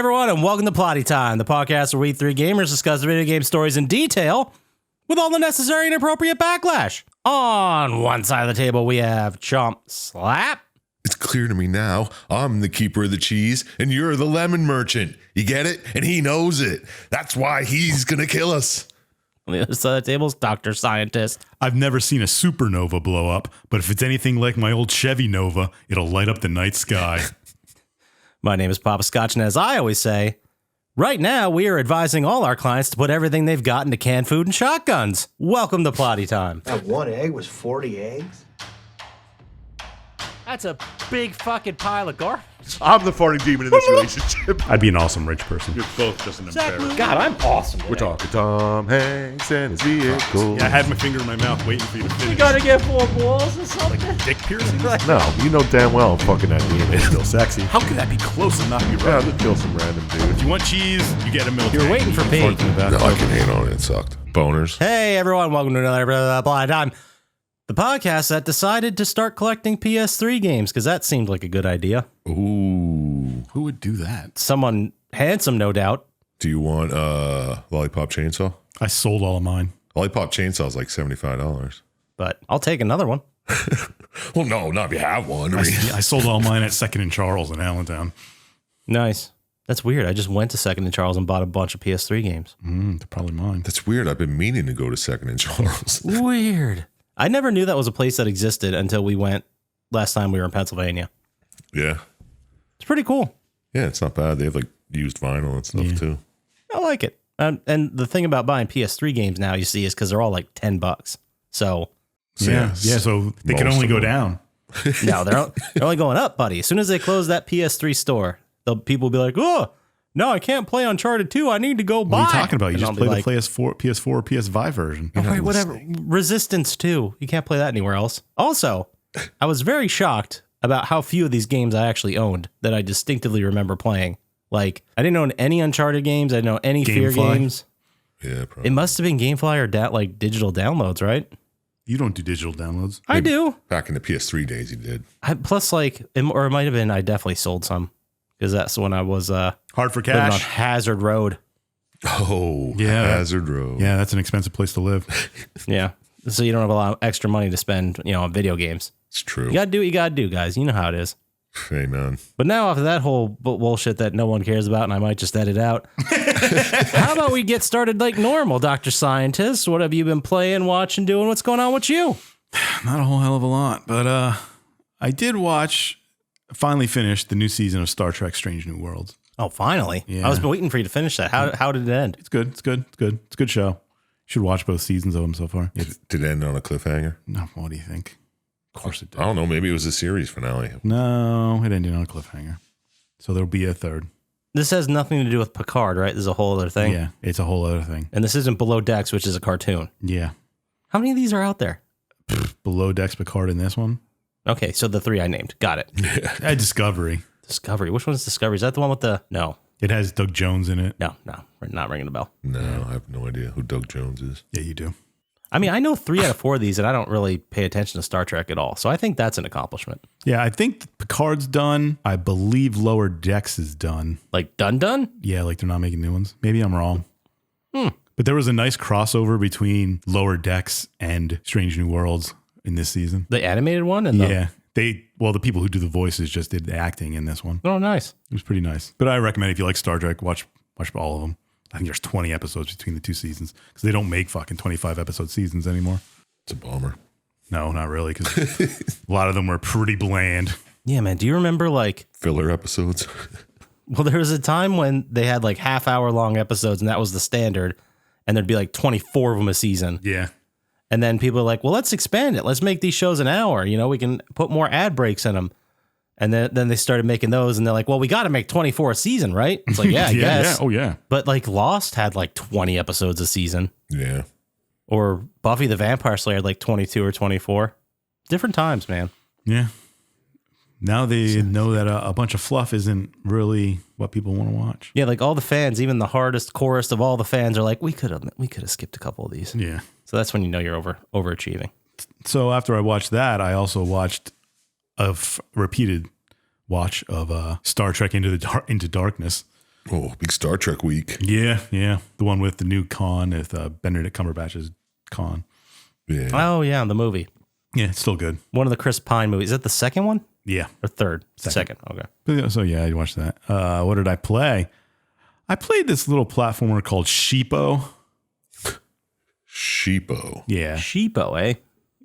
everyone, and welcome to Plotty Time, the podcast where we three gamers discuss video game stories in detail with all the necessary and appropriate backlash. On one side of the table, we have Chump Slap. It's clear to me now, I'm the keeper of the cheese, and you're the lemon merchant. You get it? And he knows it. That's why he's gonna kill us. On the other side of the table is Dr. Syintist. I've never seen a supernova blow up, but if it's anything like my old Chevy Nova, it'll light up the night sky. My name is Poppascotch, and as I always say, right now we are advising all our clients to put everything they've got into canned food and shotguns. Welcome to Plotty Time. That one egg was 40 eggs? That's a big fucking pile of garbage. I'm the farting demon in this relationship. I'd be an awesome rich person. You're both just an embarrassment. God, I'm awesome today. We're talking Tom Hanks and his vehicle. Yeah, I had my finger in my mouth waiting for you to finish. You gotta get 4 balls or something? Dick piercing? No, you know damn well I'm fucking that DNA. It's still sexy. How could that be close and not be Yeah, right? just kill some random dude. If you want cheese, you get a milk. You're waiting for pig. No, I can hate on it. It sucked. Boners. Hey everyone, welcome to another episode of Plotty Time, the podcast that decided to start collecting PS3 games because that seemed like a good idea. Ooh. Who would do that? Someone handsome, no doubt. Do you want Lollipop Chainsaw? I sold all of mine. Lollipop Chainsaw is like $75. But I'll take another one. Well, no, not if you have one. I mean, I sold all mine at Second and Charles in Allentown. Nice. That's weird. I just went to Second and Charles and bought a bunch of PS3 games. They're probably mine. that's weird. I've been meaning to go to Second and Charles. Weird. I never knew that was a place that existed until we went last time we were in Pennsylvania. Yeah. It's pretty cool. Yeah, it's not bad. They have like used vinyl and stuff too. I like it. And the thing about buying PS3 games now, you see, is because they're all like $10. So Yeah, so they can most only of go them. down. no, they're only going up, buddy. As soon as they close that PS3 store, people will be like, oh, no, I can't play Uncharted 2. I need to go buy. What are you talking about? You And just I'll play be the like, PS4 or PS5 version. oh, right, whatever. Resistance 2. You can't play that anywhere else. Also, I was very shocked about how few of these games I actually owned that I distinctively remember playing. Like, I didn't own any Uncharted games. I didn't own any Fear Gamefly? games. Yeah, probably. It must have been Gamefly or like digital downloads, right? You don't do digital downloads. I do. Back in the PS3 days, you did. Plus, like, or it might have been, I definitely sold some because that's when I was Hard for living on cash. Hazard Road. Oh, Yeah. Hazard Road. Yeah, that's an expensive place to live. Yeah. So you don't have a lot of extra money to spend, on video games. It's true. You got to do what you got to do, guys. You know how it is. Hey, man. But now after that whole bullshit that no one cares about, and I might just edit out, how about we get started like normal, Dr. Syintist? What have you been playing, watching, doing? What's going on with you? Not a whole hell of a lot, but I did finally finished the new season of Star Trek Strange New Worlds. Oh, finally. Yeah. I was waiting for you to finish that. How did it end? It's good. It's good. It's good. It's a good show. You should watch both seasons of them so far. Did it end on a cliffhanger? No, what do you think? Of course it did. I don't know. Maybe it was a series finale. No, it ended on a cliffhanger. So there'll be a third. This has nothing to do with Picard, right? This is a whole other thing. Yeah, it's a whole other thing. And this isn't Below Decks, which is a cartoon. Yeah. How many of these are out there? Below Decks Picard in this one. Okay, so the 3 I named. Got it. Discovery. Discovery. Which one's Discovery? Is that the one with the... No. It has Doug Jones in it. No. We're not ringing a bell. No, I have no idea who Doug Jones is. Yeah, you do. I mean, I know 3 out of 4 of these, and I don't really pay attention to Star Trek at all. So I think that's an accomplishment. Yeah, I think Picard's done. I believe Lower Decks is done. Like done? Yeah, like they're not making new ones. Maybe I'm wrong. But there was a nice crossover between Lower Decks and Strange New Worlds in this season. The animated one? And Yeah. The people who do the voices just did the acting in this one. Oh, nice. It was pretty nice. But I recommend if you like Star Trek, watch all of them. I think there's 20 episodes between the 2 seasons because they don't make fucking 25 episode seasons anymore. It's a bummer. No, not really, because a lot of them were pretty bland. Yeah, man. Do you remember Filler episodes. well, there was a time when they had like half-hour long episodes, and that was the standard, and there'd be like 24 of them a season. Yeah. And then people are like, well, let's expand it. Let's make these shows an hour. We can put more ad breaks in them. And then they started making those, and they're like, well, we got to make 24 a season, right? It's like, yeah, I guess. Yeah. Oh, yeah. But like Lost had like 20 episodes a season. Yeah. Or Buffy the Vampire Slayer had like 22 or 24. Different times, man. Yeah. Now they know that a bunch of fluff isn't really what people want to watch. Yeah, like all the fans, even the hardest, corest of all the fans are like, we could have skipped a couple of these. Yeah. So that's when you know you're overachieving. So after I watched that, I also watched a repeated watch of Star Trek Into Darkness. Oh, big Star Trek week. Yeah. The one with the new Khan, with Benedict Cumberbatch's Khan. Yeah. Oh, yeah, the movie. Yeah, it's still good. One of the Chris Pine movies. Is that the second one? Yeah. Or third? Second. Okay. So yeah, I watched that. What did I play? I played this little platformer called Sheepo. Sheepo. Yeah. Sheepo, eh?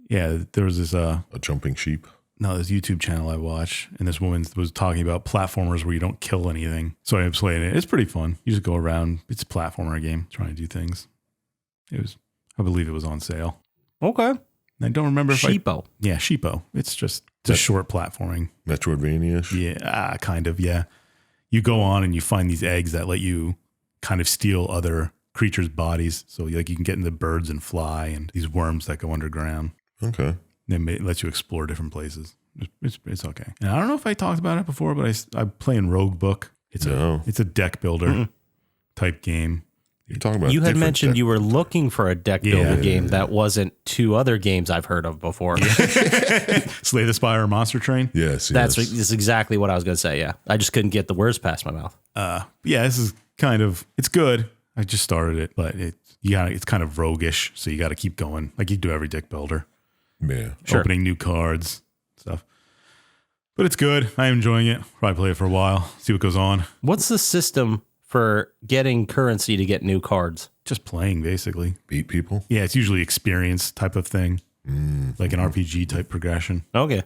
Yeah, there was this A jumping sheep. this YouTube channel I watch, and this woman was talking about platformers where you don't kill anything. So I was playing it. It's pretty fun. You just go around. It's a platformer game, trying to do things. I believe it was on sale. Okay. I don't remember if Sheepo. Yeah, Sheepo. It's a short platforming. Metroidvania-ish. Yeah, kind of, yeah. You go on and you find these eggs that let you kind of steal other creatures' bodies. So like you can get into birds and fly and these worms that go underground. Okay. It lets you explore different places. It's okay. And I don't know if I talked about it before, but I play in Rogue Book. It's a deck builder type game. You're talking about You had different mentioned deck- you were looking for a deck builder game that wasn't two other games I've heard of before. Slay the Spire Monster Train. Yes. That's exactly what I was going to say. Yeah. I just couldn't get the words past my mouth. Yeah, this is it's good. I just started it, but it's kind of roguish, so you got to keep going like you do every deck builder. Yeah. Sure. Opening new cards, stuff. But it's good. I'm enjoying it. Probably play it for a while, see what goes on. What's the system for getting currency to get new cards? Just playing, basically. Beat people. Yeah, it's usually experience type of thing, like an RPG type progression. Okay.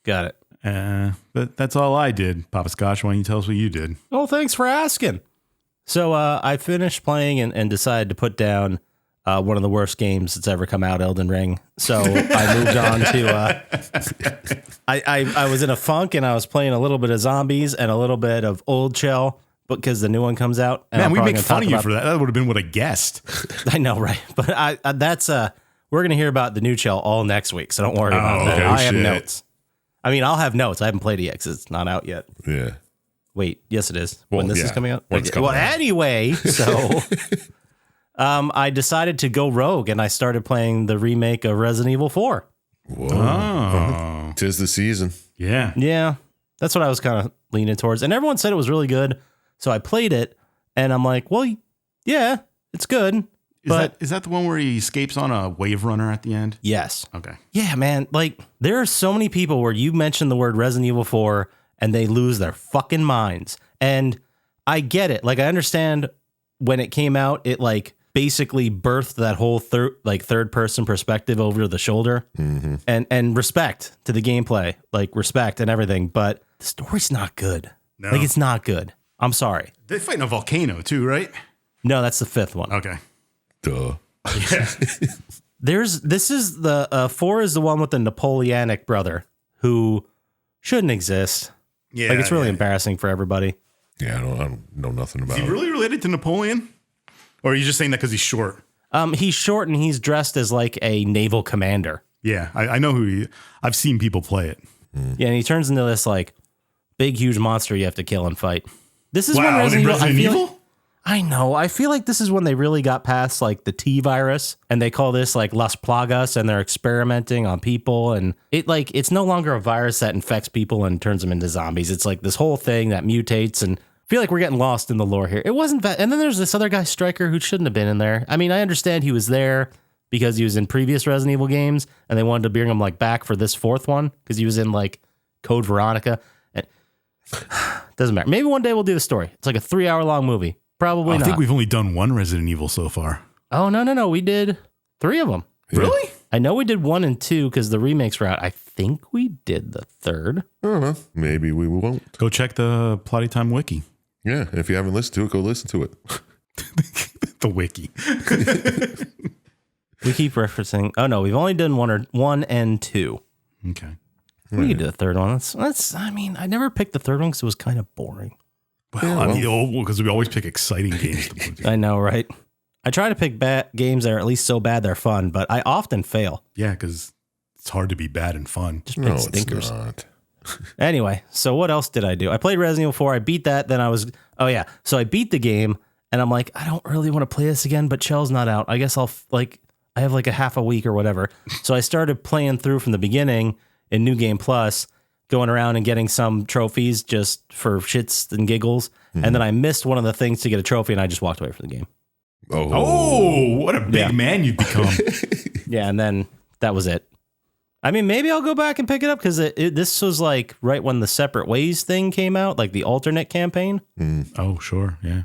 Got it. But that's all I did. Poppascotch, why don't you tell us what you did? Oh, thanks for asking. So I finished playing and decided to put down one of the worst games that's ever come out, Elden Ring. So I moved on to I was in a funk and I was playing a little bit of zombies and a little bit of Old Shell because the new one comes out. And Man, I'm we probably make gonna fun talk of you about- for that. That would have been what I guessed. I know, right? But we're gonna hear about the new Shell all next week, so don't worry about that. okay, I have shit. notes. I mean, I'll have notes. I haven't played it yet because it's not out yet. Yeah. Wait, yes, it is. Well, When this is yeah, coming out? when it's coming well, out. anyway, so I decided to go rogue and I started playing the remake of Resident Evil 4. Whoa. Oh. Tis the season. Yeah. Yeah, that's what I was kind of leaning towards. And everyone said it was really good. So I played it and I'm like, well, yeah, it's good. Is that the one where he escapes on a wave runner at the end? Yes. Okay. Yeah, man. Like, there are so many people where you mention the word Resident Evil 4 and they lose their fucking minds. And I get it. Like, I understand when it came out, it like basically birthed that whole third person perspective over the shoulder and respect to the gameplay, like respect and everything. But the story's not good. No. Like, it's not good. I'm sorry. They fight in a volcano too, right? No, that's the fifth one. Okay. Duh. Yeah. This is the 4 is the one with the Napoleonic brother who shouldn't exist. Yeah. Like, it's really embarrassing for everybody. Yeah, I don't know nothing about Is he it. really related to Napoleon? Or are you just saying that because he's short? He's short and he's dressed as like a naval commander. Yeah, I know who I've seen people play it. Yeah, and he turns into this like big, huge monster you have to kill and fight. This is when Wow, Resident in Evil. Resident I feel Evil? like- I know. I feel like this is when they really got past like the T virus, and they call this like Las Plagas, and they're experimenting on people, and it's no longer a virus that infects people and turns them into zombies. It's like this whole thing that mutates, and I feel like we're getting lost in the lore here. It wasn't that, and then there's this other guy, Stryker, who shouldn't have been in there. I mean, I understand he was there because he was in previous Resident Evil games, and they wanted to bring him like back for this fourth one because he was in like Code Veronica. And doesn't matter. Maybe one day we'll do the story. It's like a 3-hour long movie. Probably I not. think we've only done one Resident Evil so far. Oh, no. We did 3 of them. Really? I know we did 1 and 2 because the remakes were out. I think we did the third. I don't know. Maybe we won't. Go check the Plottytime wiki. Yeah, if you haven't listened to it, go listen to it. The wiki. We keep referencing. Oh, no. We've only done 1 and 2. Okay. We could do the third one. That's. I mean, I never picked the third one because it was kind of boring. Well, I mean, because we always pick exciting games to play. I know, right? I try to pick games that are at least so bad they're fun, but I often fail. Yeah, because it's hard to be bad and fun. Just No, pick it's stinkers. not. Anyway, so what else did I do? I played Resident Evil 4. I beat that. Then so I beat the game, and I'm like, I don't really want to play this again, but Shell's not out. I guess I have like a half a week or whatever. So I started playing through from the beginning in New Game Plus, going around and getting some trophies just for shits and giggles. And then I missed one of the things to get a trophy, and I just walked away from the game. Oh, what a big man you've become. Yeah, and then that was it. I mean, maybe I'll go back and pick it up because this was like right when the Separate Ways thing came out, like the alternate campaign. Oh, sure. Yeah.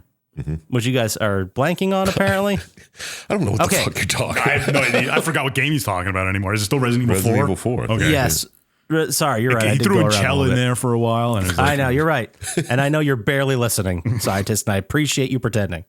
Which you guys are blanking on, apparently. I don't know what the fuck you're talking I about. have no idea. I forgot what game he's talking about anymore. Is it still Resident Evil 4? Resident Evil 4. Okay. Yes. Sorry, you're right. I He did threw go a around shell little in bit. there for a while. And it was like, I know, you're right. And I know you're barely listening, Syintist, and I appreciate you pretending.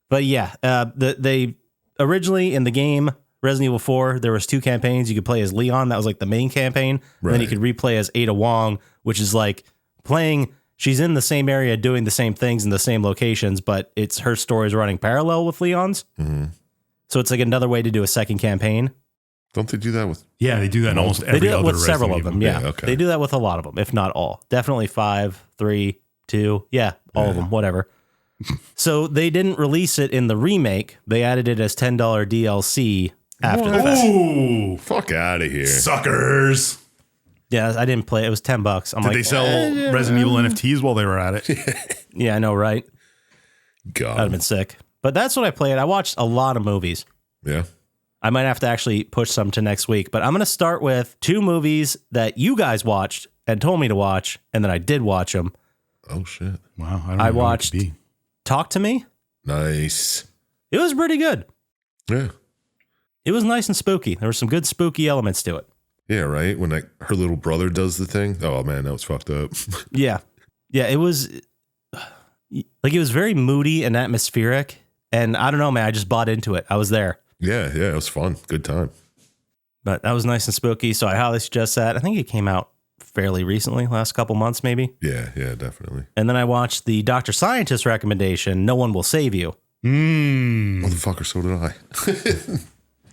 But yeah, they originally in the game, Resident Evil 4, there was 2 campaigns. You could play as Leon. That was like the main campaign. And then you could replay as Ada Wong, which is like playing... She's in the same area doing the same things in the same locations, but it's her stories running parallel with Leon's. So it's like another way to do a second campaign. Don't they do that with... Yeah, they do that in almost They every do it other with Resident several of Evil. them. Yeah. okay. They do that with a lot of them, if not all. Definitely 5, 3, 2. Yeah, all of them, whatever. So they didn't release it in the remake. They added it as $10 DLC after the fact. Ooh, Fuck out of here. suckers. Yeah, I didn't play it. It was $10. I'm Did like, they sell Resident Evil NFTs while they were at it? yeah, I know, right? I'd have God. been sick. But that's what I played. I watched a lot of movies. Yeah. I might have to actually push some to next week, but I'm going to start with 2 movies that you guys watched and told me to watch, and then I did watch them. Oh, shit. Wow. I don't I know what it watched could be. Talk to Me. Nice. It was pretty good. Yeah. It was nice and spooky. There were some good spooky elements to it. Yeah, right? When her little brother does the thing. Oh, man, that was fucked up. Yeah. Yeah, it was like it was very moody and atmospheric, and I don't know, man, I just bought into it. I was there. Yeah, it was fun. Good time. But that was nice and spooky, so I highly suggest that. I think it came out fairly recently, last couple months maybe. Yeah, definitely. And then I watched the Dr. Syintist recommendation, No One Will Save You. Motherfucker, so did I.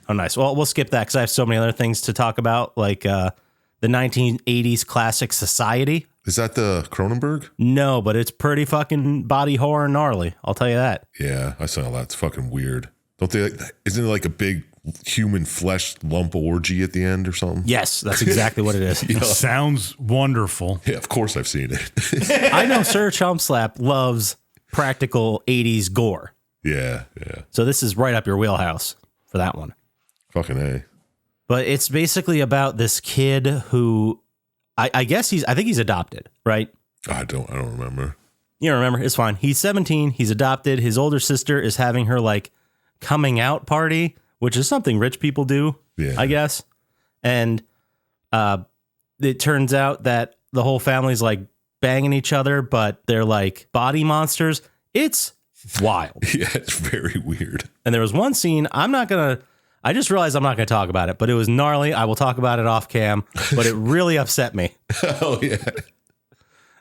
Oh, nice. Well, we'll skip that because I have so many other things to talk about, like the 1980s classic Society. Is that the Cronenberg? No, but it's pretty fucking body horror gnarly. I'll tell you that. Yeah, I saw that. It's fucking weird. Don't they? Isn't it like a big human flesh lump orgy at the end or something? Yes, that's exactly what it is. Sounds wonderful. Yeah, of course I've seen it. I know Sir Chump Slap loves practical 80s gore. Yeah. So this is right up your wheelhouse for that one. Fucking A. But it's basically about this kid who I guess I think he's adopted, right? I don't remember. You don't remember? It's fine. He's 17. He's adopted. His older sister is having her like coming out party, which is something rich people do, I guess. And it turns out that the whole family's like banging each other, but they're like body monsters. It's wild. Yeah, it's very weird. And there was one scene, I just realized I'm not going to talk about it, but it was gnarly. I will talk about it off cam, but it really upset me. Oh, yeah.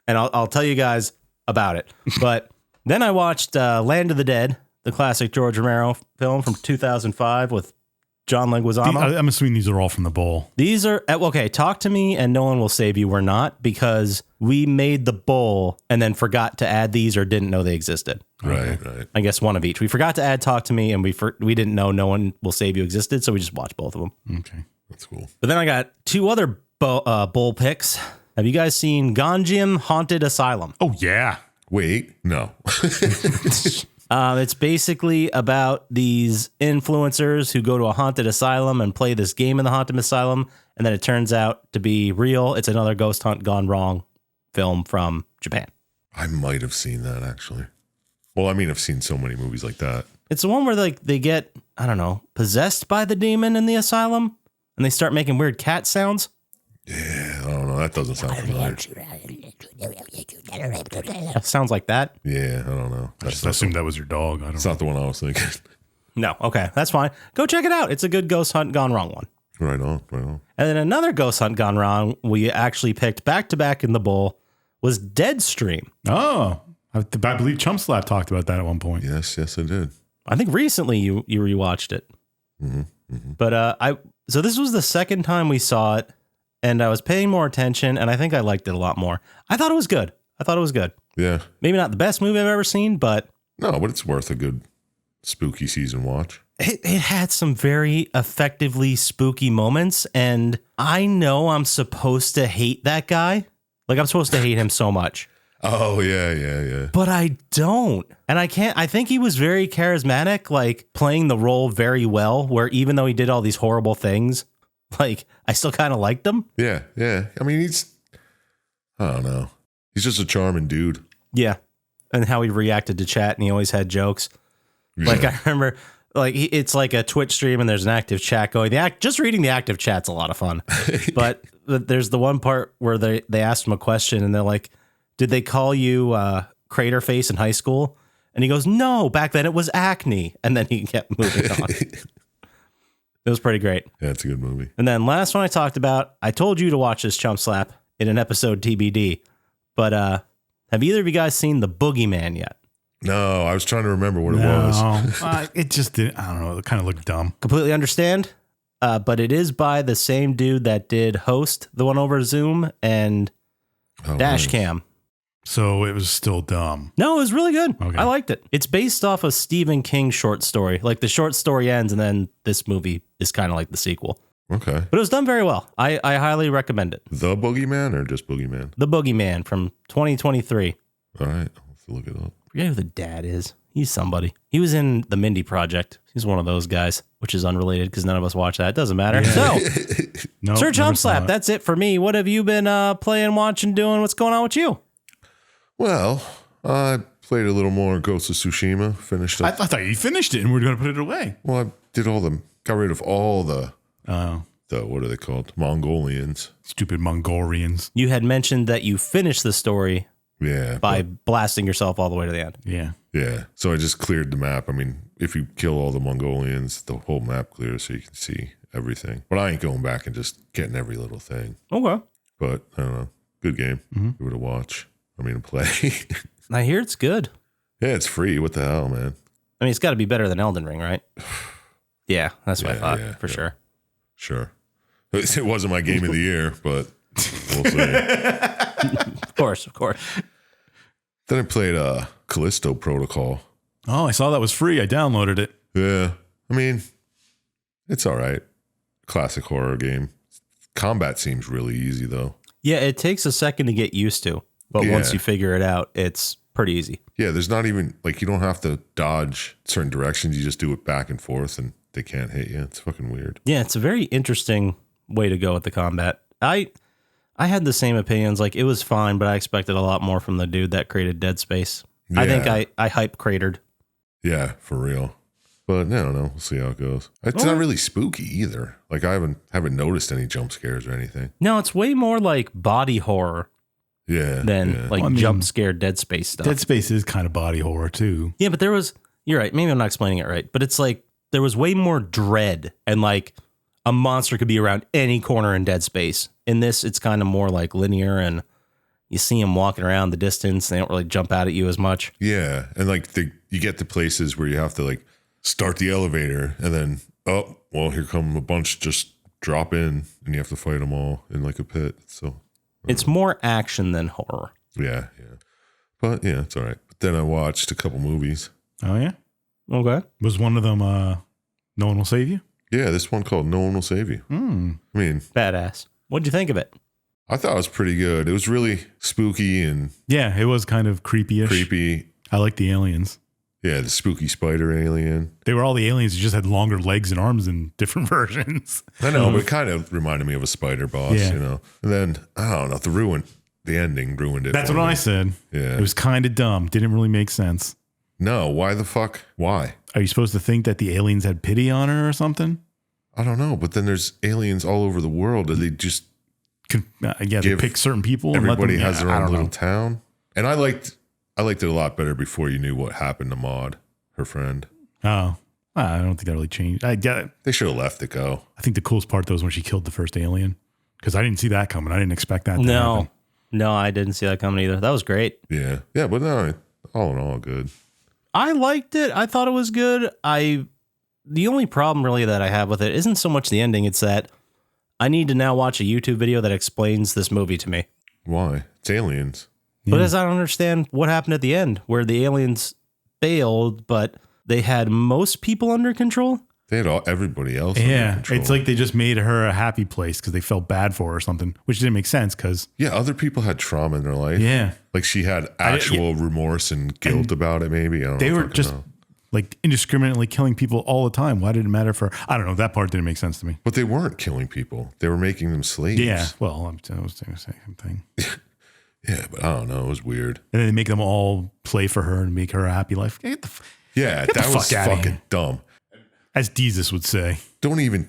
And I'll tell you guys about it. But then I watched Land of the Dead, the classic George Romero film from 2005 with John Leguizamo. I'm assuming these are all from the bowl. These are, okay, Talk to Me and No One Will Save You were not, because we made the bowl and then forgot to add these or didn't know they existed. Right. I guess one of each. We forgot to add Talk to Me and we didn't know No One Will Save You existed, so we just watched both of them. Okay. That's cool. But then I got 2 other bowl picks. Have you guys seen Ganjim Haunted Asylum? Oh, yeah. Wait, no. It's basically about these influencers who go to a haunted asylum and play this game in the haunted asylum, and then it turns out to be real. It's another ghost hunt gone wrong film from Japan. I might have seen that, actually. Well, I mean, I've seen so many movies like that. It's the one where like they get, I don't know, possessed by the demon in the asylum, and they start making weird cat sounds. Yeah, I don't know. That doesn't sound familiar. Sounds like that. Yeah, I don't know. I just assumed that was your dog. That's not the one I was thinking. No, okay, that's fine. Go check it out. It's a good ghost hunt gone wrong one. Right on. And then another ghost hunt gone wrong we actually picked back to back in the bowl was Deadstream. Oh, I believe Chump Slap talked about that at one point. Yes, I did. I think recently you rewatched it. But so this was the second time we saw it, and I was paying more attention, and I think I liked it a lot more. I thought it was good. Yeah. Maybe not the best movie I've ever seen, but No, but it's worth a good spooky season watch. It had some very effectively spooky moments, and I know I'm supposed to hate that guy. Like, I'm supposed to hate him so much. Oh, yeah. But I don't. And I can't. I think he was very charismatic, like playing the role very well, where even though he did all these horrible things, like, I still kind of liked him. Yeah. I mean, I don't know. He's just a charming dude. Yeah. And how he reacted to chat, and he always had jokes. Like, I remember, like, it's like a Twitch stream and there's an active chat going. Just reading the active chat's a lot of fun. But there's the one part where they asked him a question and they're like, did they call you Crater Face in high school? And he goes, no, back then it was acne. And then he kept moving on. It was pretty great. Yeah, it's a good movie. And then last one I talked about, I told you to watch this Chump Slap in an episode TBD. But have either of you guys seen The Boogeyman yet? No, I was trying to remember what it was. It just didn't. I don't know. It kind of looked dumb. Completely understand. But it is by the same dude that did Host, the one over Zoom, and Dash Cam. So it was still dumb. No, it was really good. Okay. I liked it. It's based off a Stephen King short story. Like, the short story ends, and then this movie is kind of like the sequel. Okay. But it was done very well. I highly recommend it. The Boogeyman or just Boogeyman? The Boogeyman from 2023. All right. I'll have to look it up. I forget who the dad is. He's somebody. He was in The Mindy Project. He's one of those guys, which is unrelated because none of us watch that. It doesn't matter. So, No, Sir Chump Slap, that's it for me. What have you been playing, watching, doing? What's going on with you? Well, I played a little more Ghost of Tsushima. Finished I up. thought you finished it and we were going to put it away. Well, I did got rid of all the what are they called? Mongolians. Stupid Mongolians. You had mentioned that you finished the story Yeah. by blasting yourself all the way to the end. Yeah. Yeah. So I just cleared the map. I mean, if you kill all the Mongolians, the whole map clears so you can see everything. But I ain't going back and just getting every little thing. Okay. But I don't know. Good game. Give it a watch. I mean, a play. I hear it's good. Yeah, it's free. What the hell, man? I mean, it's got to be better than Elden Ring, right? Yeah, that's what I thought, for sure. Sure. It wasn't my game of the year, but we'll see. Of course. Then I played Callisto Protocol. Oh, I saw that was free. I downloaded it. Yeah. I mean, it's all right. Classic horror game. Combat seems really easy, though. Yeah, it takes a second to get used to, but once you figure it out, it's pretty easy. Yeah, there's not even, like, you don't have to dodge certain directions. You just do it back and forth, and they can't hit you. It's fucking weird. Yeah, it's a very interesting way to go with the combat. I had the same opinions. Like, it was fine, but I expected a lot more from the dude that created Dead Space. Yeah. I think I hype cratered. Yeah, for real. But I don't know. We'll see how it goes. It's not really spooky either. Like, I haven't noticed any jump scares or anything. No, it's way more like body horror Yeah. than yeah. like jump scare Dead Space stuff. Dead Space is kind of body horror too. Yeah, but you're right. Maybe I'm not explaining it right, but it's like there was way more dread, and like a monster could be around any corner in Dead Space. In this, it's kind of more like linear, and you see them walking around the distance. They don't really jump out at you as much. Yeah. And like you get to places where you have to like start the elevator and then, oh, well, here come a bunch just drop in and you have to fight them all in like a pit. So It's more action than horror. yeah. But yeah, it's all right. But then I watched a couple movies. Oh yeah. Okay. Was one of them No One Will Save You? Yeah, this one called No One Will Save You. I mean, Badass. What'd you think of it? I thought it was pretty good. It was really spooky and Yeah, it was kind of creepy-ish. creepy. I like the aliens. Yeah, the spooky spider alien. They were all the aliens who just had longer legs and arms in different versions. I know, but it kind of reminded me of a spider boss, Yeah. you know. And then, I don't know, the ending ruined it. That's for what me. I said. Yeah. It was kind of dumb. Didn't really make sense. No, why the fuck? Why? Are you supposed to think that the aliens had pity on her or something? I don't know, but then there's aliens all over the world. And they just They Give pick certain people. And let everybody them, has their I own don't little know. town. And I liked it a lot better before you knew what happened to Maud, her friend. Oh, I don't think that really changed. I get it. They should have left it go. I think the coolest part though was when she killed the first alien because I didn't see that coming. I didn't expect that. To happen. No, I didn't see that coming either. That was great. Yeah. Yeah, but no, all in all, good. I liked it. I thought it was good. The only problem really that I have with it isn't so much the ending. It's that I need to now watch a YouTube video that explains this movie to me. Why? It's aliens. But as I don't understand what happened at the end, where the aliens failed, but they had most people under control. They had everybody else under Yeah, control. it's like they just made her a happy place because they felt bad for her or something, which didn't make sense because Yeah, other people had trauma in their life. yeah, Like she had actual remorse and guilt about it, maybe. I don't they know. were just like indiscriminately killing people all the time. Why did it matter for? I don't know. That part didn't make sense to me. But they weren't killing people. They were making them slaves. Yeah, well, I was doing the same thing. Yeah, but I don't know. It was weird. And then they make them all play for her and make her a happy life. Get the Yeah, Get the that was fuck outta fucking here. dumb. as Jesus would say. Don't even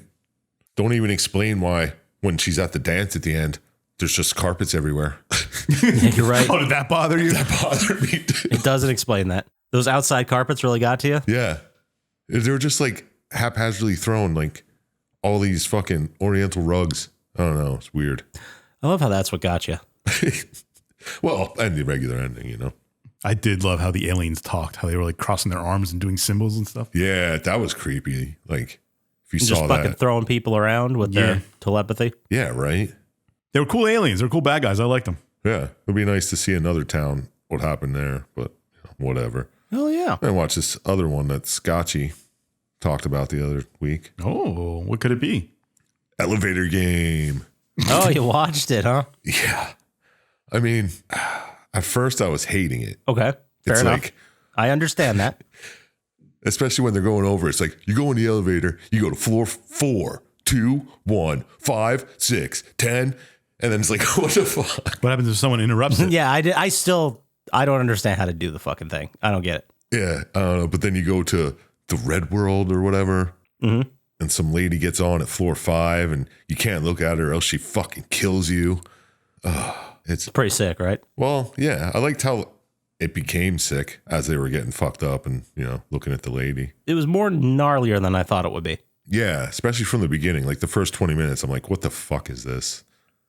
explain why when she's at the dance at the end, there's just carpets everywhere. Yeah, you're right. Oh, did that bother you? That bothered me. It doesn't explain that. Those outside carpets really got to you? Yeah. They were just like haphazardly thrown, like all these fucking oriental rugs. I don't know. It's weird. I love how that's what got you. Well, and the regular ending, you know. I did love how the aliens talked, how they were like crossing their arms and doing symbols and stuff. Yeah, that was creepy. Like if you Just saw fucking that. throwing people around with Yeah. their telepathy. Yeah, right? They were cool aliens. They were cool bad guys. I liked them. Yeah. It'd be nice to see another town, what happened there, but you know, whatever. Oh, yeah. I watched this other one that Scotchy talked about the other week. Oh, what could it be? Elevator game. Oh, you watched it, huh? Yeah. I mean, at first I was hating it. Okay. Fair It's enough. like, I understand that. especially when they're going over, it's like you go in the elevator, you go to floor 4, 2, 1, 5, 6, 10, and then it's like, what the fuck? What happens if someone interrupts it? Yeah, I don't understand how to do the fucking thing. I don't get it. Yeah, I don't know. But then you go to the Red World or whatever, Mhm. and some lady gets on at floor 5, and you can't look at her or else she fucking kills you. It's Pretty sick, right? well, yeah. I liked how it became sick as they were getting fucked up and you know looking at the lady. It was more gnarlier than I thought it would be. Yeah, especially from the beginning, like the first 20 minutes. I'm like, what the fuck is this?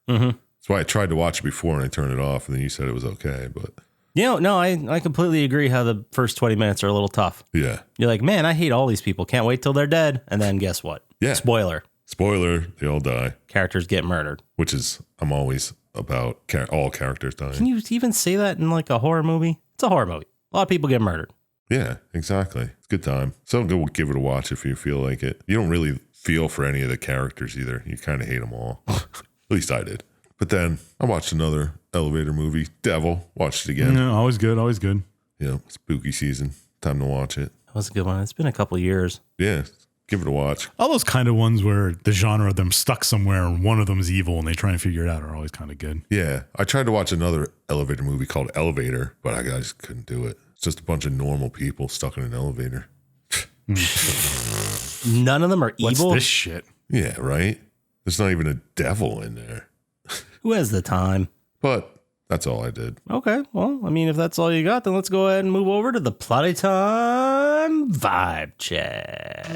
Mm-hmm. That's why I tried to watch it before and I turned it off, and then you said it was okay. But You know, no, I completely agree how the first 20 minutes are a little tough. yeah, You're like, man, I hate all these people. Can't wait till they're dead. And then guess what? Yeah. Spoiler. spoiler, they all die, Characters get murdered. which is I'm always about all characters dying. Can you even say that in like a horror movie? It's a horror movie. A lot of people get murdered. Yeah, exactly. It's a good time. So go give it a watch if you feel like it. You don't really feel for any of the characters either. You kind of hate them all. At least I did. But then I watched another elevator movie, Devil. Watched it again. No, always good. Always good. You know, spooky season. Time to watch it. That was a good one. It's been a couple years. Yeah, give it a watch. All those kind of ones where the genre of them stuck somewhere and one of them is evil and they try and figure it out are always kind of good. Yeah, I tried to watch another elevator movie called Elevator, but I just couldn't do it. It's just a bunch of normal people stuck in an elevator. None of them are What's evil. this shit? Yeah, right? There's not even a devil in there. Who has the time? But that's all I did. Okay, well, I mean, if that's all you got, then let's go ahead and move over to the Plottytime vibe check.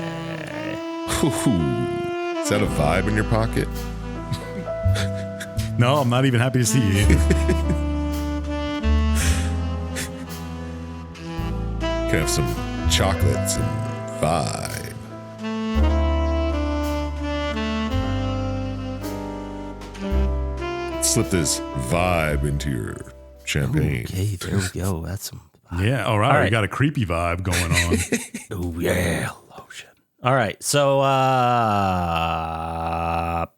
Ooh, is that a vibe in your pocket? No, I'm not even happy to see you. Can have some chocolates and vibe. Slip this vibe into your champagne. Okay, there we go. That's some. Yeah, all right. All right. We got a creepy vibe going on. Oh yeah, lotion. All right, so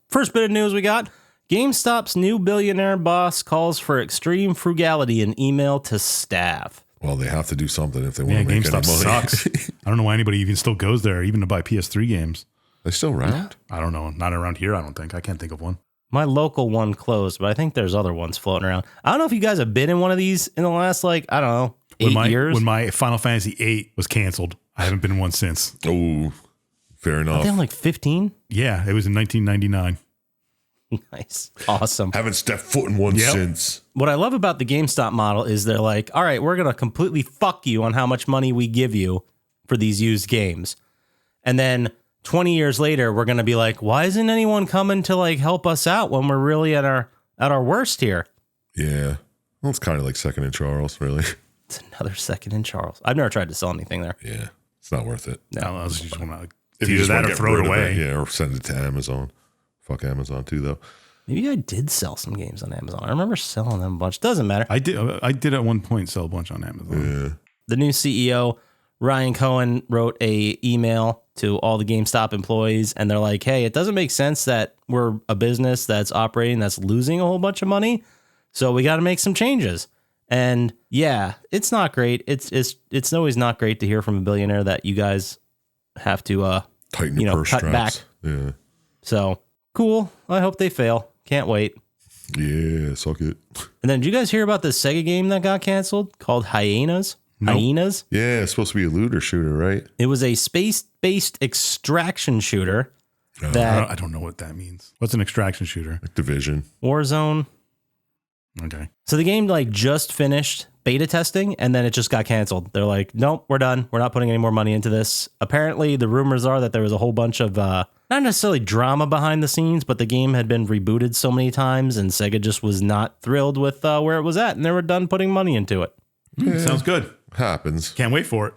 first bit of news we got: GameStop's new billionaire boss calls for extreme frugality in email to staff. Well, they have to do something if they want Yeah, to make GameStop any money. sucks. I don't know why anybody even still goes there, even to buy PS3 games. They still around? I don't know. Not around here, I don't think. I can't think of one. My local one closed, but I think there's other ones floating around. I don't know if you guys have been in one of these in the last, like, I don't know, 8 years. When my Final Fantasy VIII was canceled, I haven't been in one since. Oh, fair I enough. think I'm like 15. Yeah, it was in 1999. Nice. Awesome. Haven't stepped foot in one Yep. since. What I love about the GameStop model is they're like, all right, we're going to completely fuck you on how much money we give you for these used games. And then 20 years later, we're going to be like, why isn't anyone coming to like help us out when we're really at our worst here? Yeah. Well, it's kind of like Second and Charles, really. It's another second in Charles. I've never tried to sell anything there. Yeah. It's not worth it. No, unless you just want to If either you just that want or to get throw rid it of away. yeah, or send it to Amazon. Fuck Amazon too, though. Maybe I did sell some games on Amazon. I remember selling them a bunch. Doesn't matter. I did at one point sell a bunch on Amazon. Yeah. The new CEO, Ryan Cohen wrote a email to all the GameStop employees, and they're like, hey, it doesn't make sense that we're a business that's operating that's losing a whole bunch of money, so we got to make some changes. And yeah, it's not great. It's always not great to hear from a billionaire that you guys have to tighten your purse cut straps. back. Yeah. So cool. I hope they fail. Can't wait. Yeah, suck it. And then did you guys hear about this Sega game that got canceled called Hyenas? Nope. Hyenas? Yeah, it's supposed to be a looter shooter, right? It was a space-based extraction shooter that I don't know what that means. What's an extraction shooter? Like Division. Warzone. Okay. So the game like just finished beta testing and then it just got canceled. They're like, nope, we're done. We're not putting any more money into this. Apparently the rumors are that there was a whole bunch of not necessarily drama behind the scenes, but the game had been rebooted so many times and Sega just was not thrilled with where it was at and they were done putting money into it. Sounds good. Happens. Can't wait for it.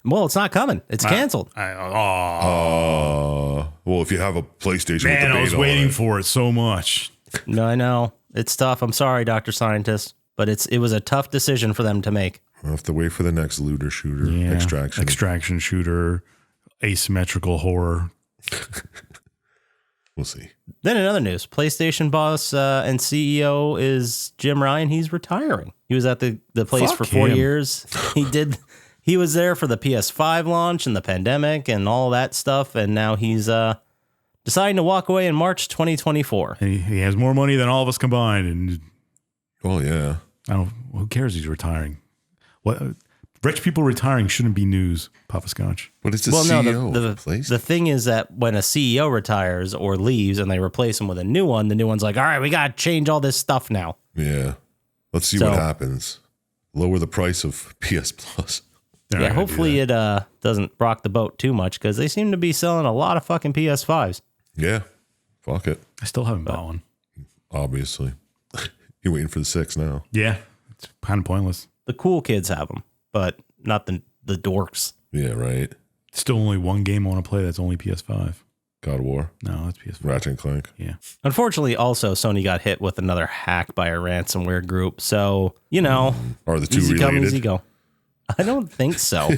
Well, it's not coming. It's canceled. Well, if you have a PlayStation with Man, the I was beta on waiting it. for it so much. No, I know. It's tough. I'm sorry, Dr. Syintist, but it was a tough decision for them to make. I'll have to wait for the next looter shooter. Yeah. Extraction Shooter, asymmetrical horror. We'll see. Then in other news, PlayStation boss and CEO is Jim Ryan. He's retiring. He was at the place Fuck for 4 him. years. He was there for the PS5 launch and the pandemic and all that stuff. And now he's deciding to walk away in March 2024. And he has more money than all of us combined. And Well, yeah. who cares? He's retiring. What? Rich people retiring shouldn't be news. Poppascotch. But it's the Well, CEO no, of the place. the thing is that when a CEO retires or leaves and they replace him with a new one, the new one's like, all right, we got to change all this stuff now. Yeah. Let's see So- what happens. Lower the price of PS Plus. They're Yeah, not gonna do hopefully that. it doesn't rock the boat too much because they seem to be selling a lot of fucking PS5s. Yeah. Fuck it. I still haven't bought one. Obviously. You're waiting for the 6 now. Yeah, it's kind of pointless. The cool kids have them, but not the dorks. Yeah, right. Still only one game I want to play that's only PS5. God of War. No, that's PS5. Ratchet and Clank. Yeah. Unfortunately, also, Sony got hit with another hack by a ransomware group. So, you know, Are the two easy come, related? easy go. I don't think so,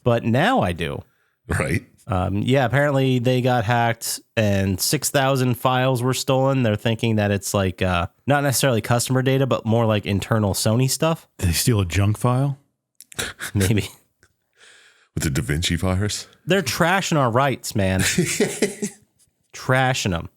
but now I do. Right. Yeah, apparently they got hacked and 6,000 files were stolen. They're thinking that it's like not necessarily customer data, but more like internal Sony stuff. Did they steal a junk file? Maybe. With the Da Vinci virus. They're trashing our rights, man. Trashing them.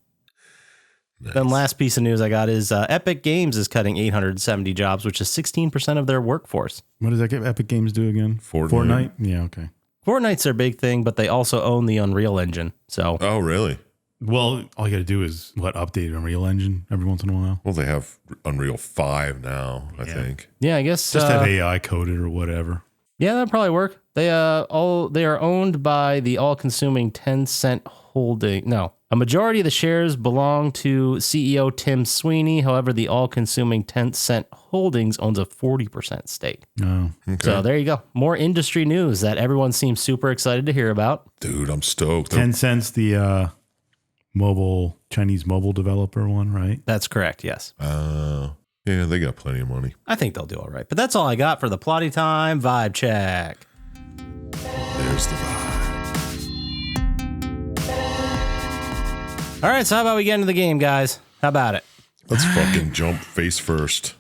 Nice. Then last piece of news I got is Epic Games is cutting 870 jobs, which is 16% of their workforce. What does that get Epic Games do again? Fortnite. Yeah, okay. Fortnite's their big thing, but they also own the Unreal Engine. So Oh, really? Well, all you got to do is update Unreal Engine every once in a while. Well, they have Unreal 5 now, I think. yeah, I guess Just have AI coded or whatever. yeah, that'd probably work. They are owned by the all-consuming Tencent holding. No, a majority of the shares belong to CEO Tim Sweeney. However, the all-consuming Tencent Holdings owns a 40% stake. No. So there you go. More industry news that everyone seems super excited to hear about. Dude, I'm stoked. 10 cents, the Chinese mobile developer one, right? That's correct. Yes. Yeah, they got plenty of money. I think they'll do all right. But that's all I got for the Plotty Time vibe check. There's the vibe. All right, so how about we get into the game, guys? How about it? Let's fucking jump face first.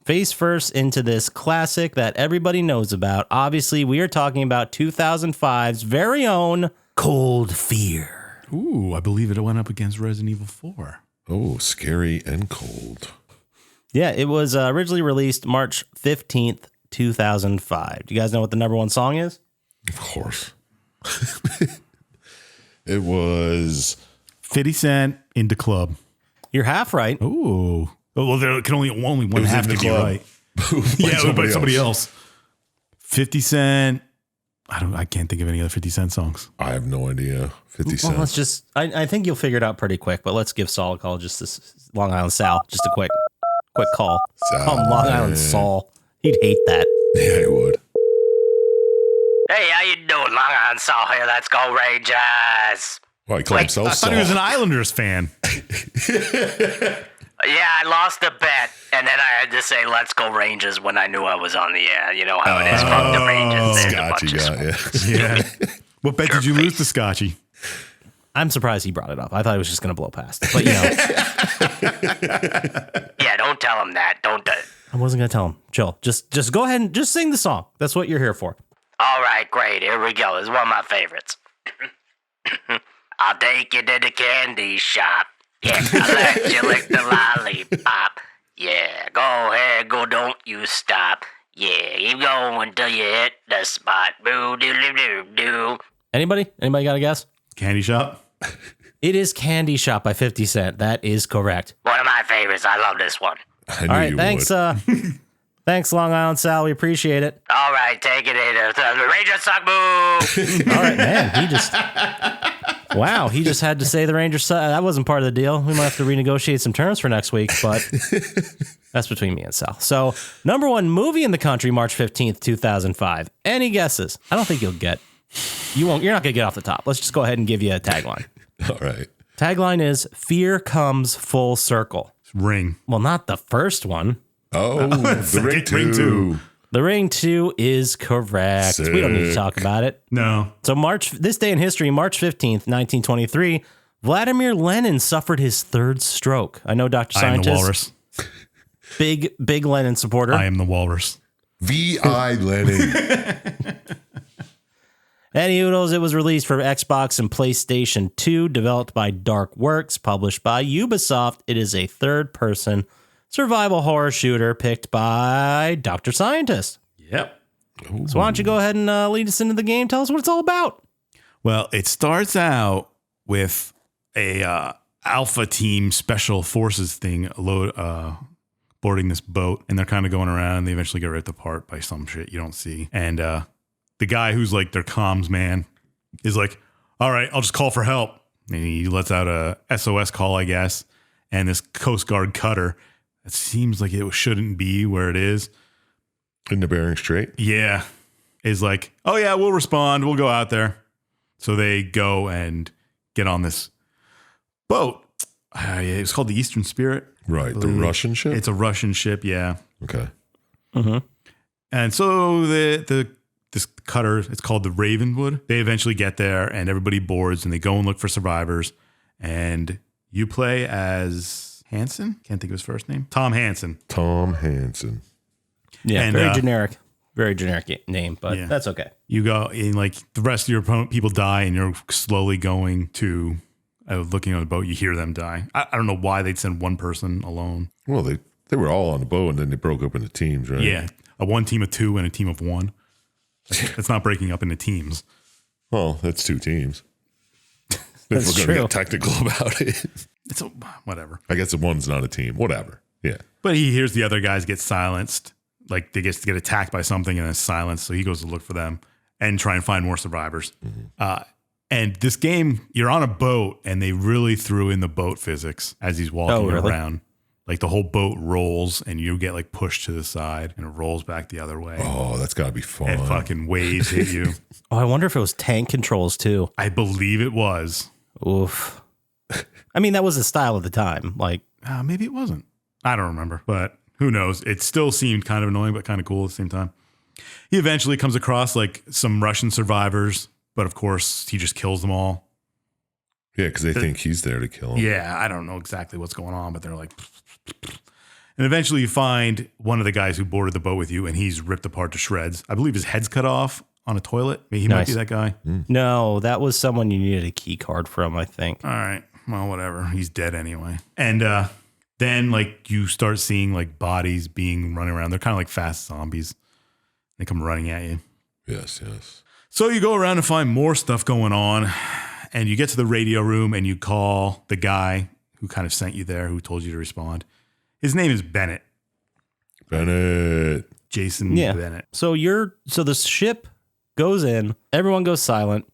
Face first into this classic that everybody knows about. Obviously, we are talking about 2005's very own Cold Fear. Ooh, I believe it went up against Resident Evil 4. Oh, scary and cold. Yeah, it was originally released March 15th, 2005. Do you guys know what the number one song is? Of course. It was 50 Cent into club. You're half right. Ooh. Well, there can only one was half in the can be club. right. by Yeah, by somebody else. 50 Cent. I can't think of any other 50 Cent songs. I have no idea. 50 Well, let's cents. just, I think you'll figure it out pretty quick, but let's give Saul a call, just this Long Island Sal, just a quick call. Sal, Call him Long Island man. Saul. He'd hate that. Yeah, I would. Hey, how you doing? Long Island Saul here. Let's go Rangers. Well, he called himself I thought he was Saul. an Islanders fan. Yeah, I lost a bet, and then I had to say, let's go Rangers when I knew I was on the air. You know how it is. Fuck the Rangers. There's a bunch Scotchy of got, yeah. Yeah. What bet did you lose to Scotchy? I'm surprised he brought it up. I thought he was just going to blow past. But, you know. Yeah, don't tell him that. Don't. I wasn't going to tell him. Chill. Just go ahead and just sing the song. That's what you're here for. All right, great. Here we go. This is one of my favorites. I'll take you to the candy shop. Yeah, I'll let you lick the lollipop. Yeah, go ahead, go, don't you stop. Yeah, keep going till you hit the spot. Boo, doo, doo, doo, doo. Anybody got a guess? Candy shop? It is Candy Shop by 50 Cent. That is correct. One of my favorites. I love this one. I knew All right, you thanks. would. Thanks, Long Island Sal. We appreciate it. All right, take it in. The Rangers suck, boo. All right, man. He just had to say the Rangers. That wasn't part of the deal. We might have to renegotiate some terms for next week, but that's between me and Sal. So, number one movie in the country, March 15th, 2005. Any guesses? I don't think you'll get. You won't. You're not gonna get off the top. Let's just go ahead and give you a tagline. All right. Tagline is "Fear comes full circle." Ring. Well, not the first one. Oh, the Ring 2. Ring 2. The Ring 2 is correct. We don't need to Sick. talk about it. No. So this day in history, March 15th, 1923, Vladimir Lenin suffered his third stroke. I know Dr. I am the Syintist, walrus. big Lenin supporter. I am the walrus. V.I. Lenin. Any oodles, it was released for Xbox and PlayStation 2, developed by Dark Works, published by Ubisoft. It is a third-person survival horror shooter picked by Dr. Syintist. Yep. So why don't you go ahead and lead us into the game? Tell us what it's all about. Well, it starts out with a alpha team special forces thing boarding this boat, and they're kind of going around, and they eventually get ripped apart by some shit you don't see. And the guy who's like their comms man is like, all right, I'll just call for help. And he lets out a SOS call, I guess. And this Coast Guard cutter, it seems like it shouldn't be where it is. In the Bering Strait. Yeah. Is like, oh yeah, we'll respond. We'll go out there. So they go and get on this boat. It's called the Eastern Spirit. Right. The Russian ship? It's a Russian ship, yeah. Okay. Mm-hmm. And so this cutter, it's called the Ravenwood. They eventually get there and everybody boards and they go and look for survivors. And you play as Hansen? Can't think of his first name. Tom Hansen. Tom Hansen. Yeah, And, very generic name, but Yeah. that's okay. You go in, like the rest of your opponent, people die and you're slowly going to looking on the boat. You hear them die. I don't know why they'd send one person alone. Well, they were all on the boat and then they broke up into teams, right? Yeah. A one team of two and a team of one. It's not breaking up into teams. Well, that's two teams. If That's we're going to true. get technical about it. It's whatever. I guess the one's not a team. Whatever. Yeah. But he hears the other guys get silenced. Like they get attacked by something and then silenced. So he goes to look for them and try and find more survivors. And this game, you're on a boat and they really threw in the boat physics as he's walking really? around. Like the whole boat rolls and you get like pushed to the side and it rolls back the other way. Oh, that's got to be fun. And fucking waves hit you. Oh, I wonder if it was tank controls too. I believe it was. Oof. I mean, that was the style of the time. Like, Maybe it wasn't. I don't remember, but who knows? It still seemed kind of annoying, but kind of cool at the same time. He eventually comes across like some Russian survivors, but of course he just kills them all. Yeah, because they think he's there to kill him. Yeah, I don't know exactly what's going on, but they're like, and eventually you find one of the guys who boarded the boat with you and he's ripped apart to shreds. I believe his head's cut off on a toilet. Maybe he might Nice. be that guy. no, that was someone you needed a key card from, I think. All right. Well, whatever. He's dead anyway. And then like you start seeing like bodies being running around. They're kind of like fast zombies. They come running at you. Yes, yes. So you go around and find more stuff going on. And you get to the radio room and you call the guy who kind of sent you there, who told you to respond. His name is Bennett. Bennett. Jason Yeah. Bennett. So the ship goes in, everyone goes silent.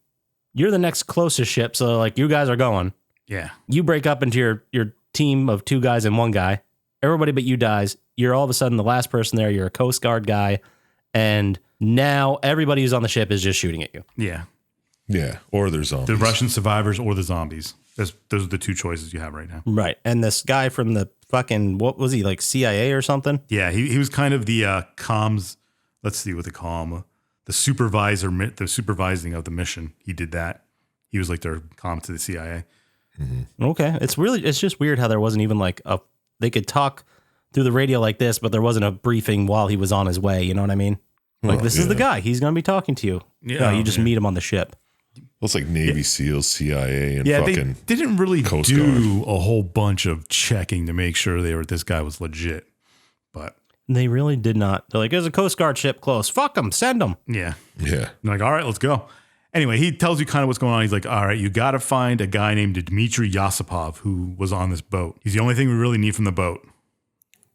You're the next closest ship, so like you guys are going. Yeah. You break up into your team of two guys and one guy. Everybody but you dies. You're all of a sudden the last person there. You're a Coast Guard guy. And now everybody who's on the ship is just shooting at you. Yeah. Yeah, or there's zombies. The Russian survivors or the zombies. Those are the two choices you have right now. Right. And this guy from the fucking, what was he, like CIA or something? Yeah, he was kind of the comms. Let's see what they call him. The supervising of the mission. He did that. He was like their comm to the CIA. Okay. It's just weird how there wasn't even like they could talk through the radio like this, but there wasn't a briefing while he was on his way. You know what I mean? Like, this is the guy. He's going to be talking to you. Yeah, No, you just meet him on the ship. Well, it's like Navy SEALs, CIA, and Yeah, fucking. they didn't really Coast do a whole bunch of checking to make sure this guy was legit. But They really did not. They're like, there's a Coast Guard ship close. Fuck them. Send them. yeah. Yeah. They're like, all right, let's go. Anyway, he tells you kind of what's going on. He's like, all right, you got to find a guy named Dmitry Yosipov who was on this boat. He's the only thing we really need from the boat.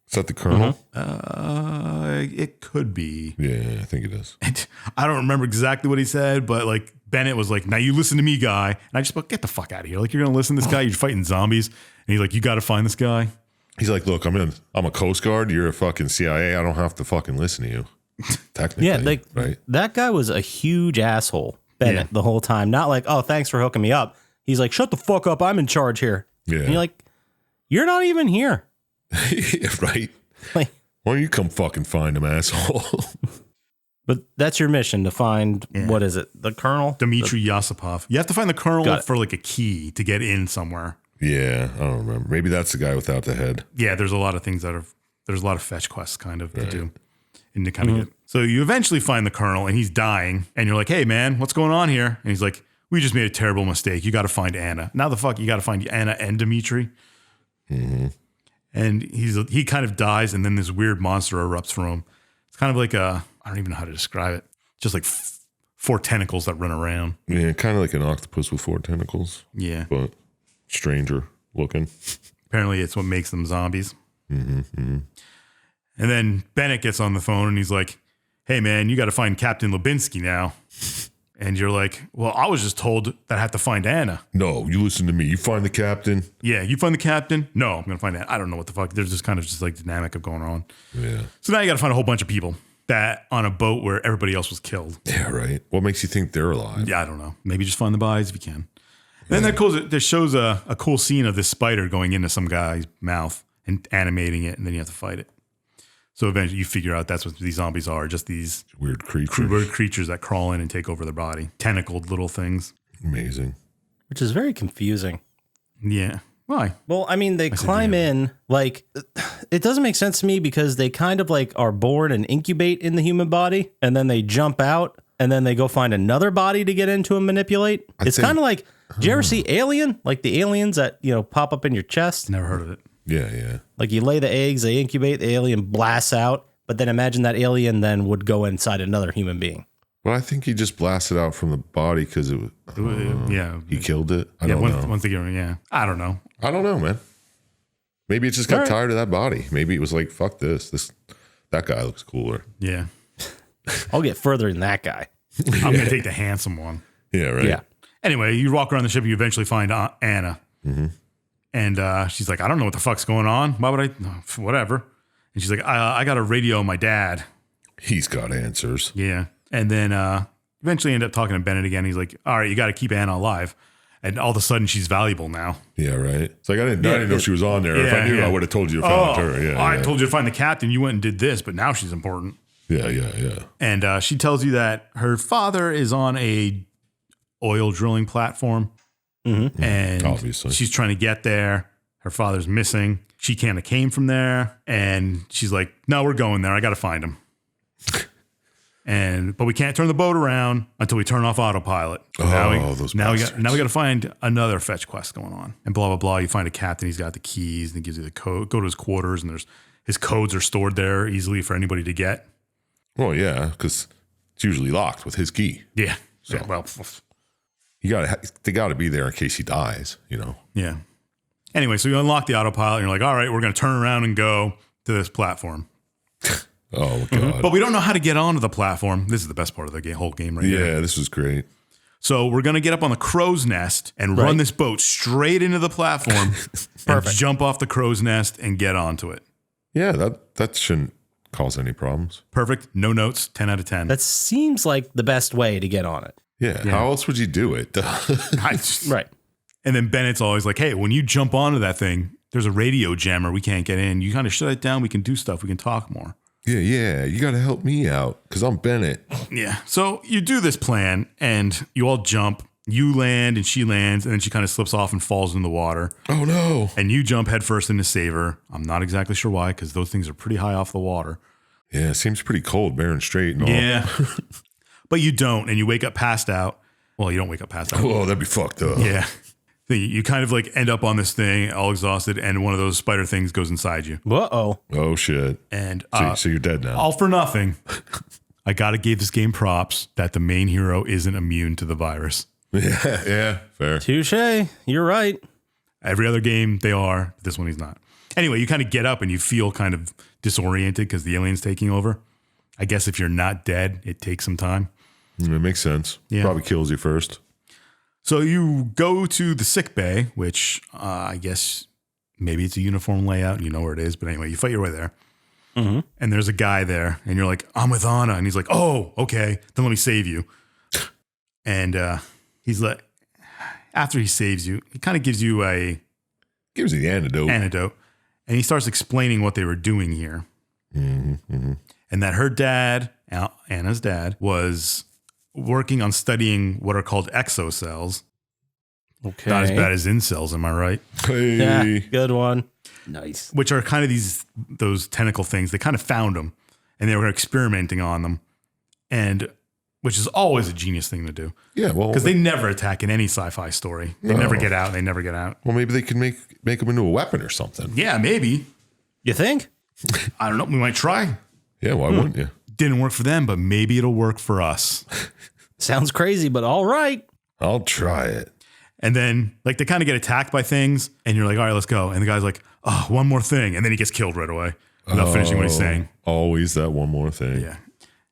Is that the colonel? It could be. Yeah, I think it is. I don't remember exactly what he said, but like Bennett was like, now you listen to me, guy. And I just like, get the fuck out of here. Like, you're going to listen to this guy? You're fighting zombies. And he's like, you got to find this guy. He's like, look, I'm a Coast Guard. You're a fucking CIA. I don't have to fucking listen to you. Technically. Yeah, like right? that guy was a huge asshole, Bennett, the whole time. Not like, oh, thanks for hooking me up. He's like, shut the fuck up. I'm in charge here. Yeah. And you're like, you're not even here. Yeah, right. Like, Why don't you come fucking find him, asshole? but that's your mission, to find, what is it? The colonel? Dmitry Yosipov. You have to find the colonel Got it. for like a key to get in somewhere. Yeah, I don't remember. Maybe that's the guy without the head. Yeah, there's a lot of things there's a lot of fetch quests kind of to do. And to kind of get. So you eventually find the colonel and he's dying and you're like, hey man, what's going on here? And he's like, we just made a terrible mistake. You got to find Anna. Now the fuck, you got to find Anna and Dmitry. And he kind of dies and then this weird monster erupts from him. It's kind of like I don't even know how to describe it. Just like four tentacles that run around. Yeah, kind of like an octopus with 4 tentacles, Yeah. but stranger looking. Apparently it's what makes them zombies. And then Bennett gets on the phone and he's like, hey man, you got to find Captain Lubinsky now. And you're like, well, I was just told that I have to find Anna. No, you listen to me. You find the captain. Yeah, you find the captain? No, I'm going to find Anna. I don't know what the fuck. There's just kind of just like dynamic of going on. Yeah. So now you got to find a whole bunch of people that on a boat where everybody else was killed. Yeah, right. What makes you think they're alive? Yeah, I don't know. Maybe just find the bodies if you can. And then that shows a cool scene of this spider going into some guy's mouth and animating it, and then you have to fight it. So eventually you figure out that's what these zombies are, just these Weird creatures. that crawl in and take over their body. Tentacled little things. Amazing. Which is very confusing. Yeah. Why? Well, I mean, they climb in, like, it doesn't make sense to me because they kind of like are born and incubate in the human body, and then they jump out, and then they go find another body to get into and manipulate. It's kind of like, do you ever see Alien? Like the aliens that, pop up in your chest? Never heard of it. Yeah. Like you lay the eggs, they incubate, the alien blasts out, but then imagine that alien then would go inside another human being. Well, I think he just blasted out from the body because it was. Yeah. He killed it. I don't know. Once again, yeah. I don't know. I don't know, man. Maybe it just got tired of that body. Maybe it was like, fuck this. That guy looks cooler. Yeah. I'll get further than that guy. I'm going to take the handsome one. Yeah, right. Yeah. Anyway, you walk around the ship, you eventually find Anna. And she's like, I don't know what the fuck's going on. Why would I? Whatever. And she's like, I got to radio my dad. He's got answers. Yeah. And then eventually end up talking to Bennett again. He's like, all right, you got to keep Anna alive. And all of a sudden, she's valuable now. Yeah, right. It's like, I didn't know she was on there. If I knew, I would have told you to find her. Yeah, I told you to find the captain. You went and did this, but now she's important. Yeah. And she tells you that her father is on a oil drilling platform. And Obviously. she's trying to get there. Her father's missing. She kind of came from there. And she's like, no, we're going there. I got to find him. But we can't turn the boat around until we turn off autopilot. Now we got to find another fetch quest going on. And blah, blah, blah. You find a captain. He's got the keys and he gives you the code. Go to his quarters and his codes are stored there easily for anybody to get. Well, yeah, because it's usually locked with his key. Yeah. So. Yeah, well, They got to be there in case he dies, yeah. Anyway, so you unlock the autopilot and you're like, all right, we're going to turn around and go to this platform. Oh, God. But we don't know how to get onto the platform. This is the best part of the whole game right here. Yeah, this was great. So we're going to get up on the crow's nest and run this boat straight into the platform and jump off the crow's nest and get onto it. Yeah, that shouldn't cause any problems. Perfect. No notes. 10 out of 10. That seems like the best way to get on it. Yeah. How else would you do it? Right. And then Bennett's always like, hey, when you jump onto that thing, there's a radio jammer. We can't get in. You kind of shut it down. We can do stuff. We can talk more. Yeah. You got to help me out because I'm Bennett. Yeah. So you do this plan and you all jump. You land and she lands, and then she kind of slips off and falls in the water. Oh, no. And you jump headfirst in to save her. I'm not exactly sure why, because those things are pretty high off the water. Yeah, it seems pretty cold, bare and straight and all. Yeah. But you don't, and you wake up passed out. Well, you don't wake up passed out. Oh, that'd be fucked up. Yeah. So you kind of like end up on this thing all exhausted, and one of those spider things goes inside you. Uh-oh. Oh, shit. And So you're dead now. all for nothing. I got to give this game props that the main hero isn't immune to the virus. Yeah, fair. Touche. You're right. Every other game they are. This one he's not. Anyway, you kind of get up and you feel kind of disoriented because the alien's taking over. I guess if you're not dead, it takes some time. It makes sense. Yeah. Probably kills you first. So you go to the sick bay, which I guess maybe it's a uniform layout. You know where it is. But anyway, you fight your way there. Mm-hmm. And there's a guy there. And you're like, I'm with Anna. And he's like, oh, okay. Then let me save you. And he's like, after he saves you, he kind of gives you Gives you the antidote. And he starts explaining what they were doing here. And that her dad, Anna's dad, was working on studying what are called exocells. Okay. Not as bad as incels, am I right? Hey. Yeah, good one. Nice. Which are kind of those tentacle things. They kind of found them and they were experimenting on them. And which is always a genius thing to do. Yeah, well. Because they never attack in any sci-fi story. They never get out. They never get out. Well, maybe they can make them into a weapon or something. Yeah, maybe. You think? I don't know. We might try. Yeah, why wouldn't you? Didn't work for them, but maybe it'll work for us. Sounds crazy, but all right. I'll try it. And then like they kind of get attacked by things and you're like, all right, let's go. And the guy's like, oh, one more thing. And then he gets killed right away without finishing what he's saying. Always that one more thing. Yeah.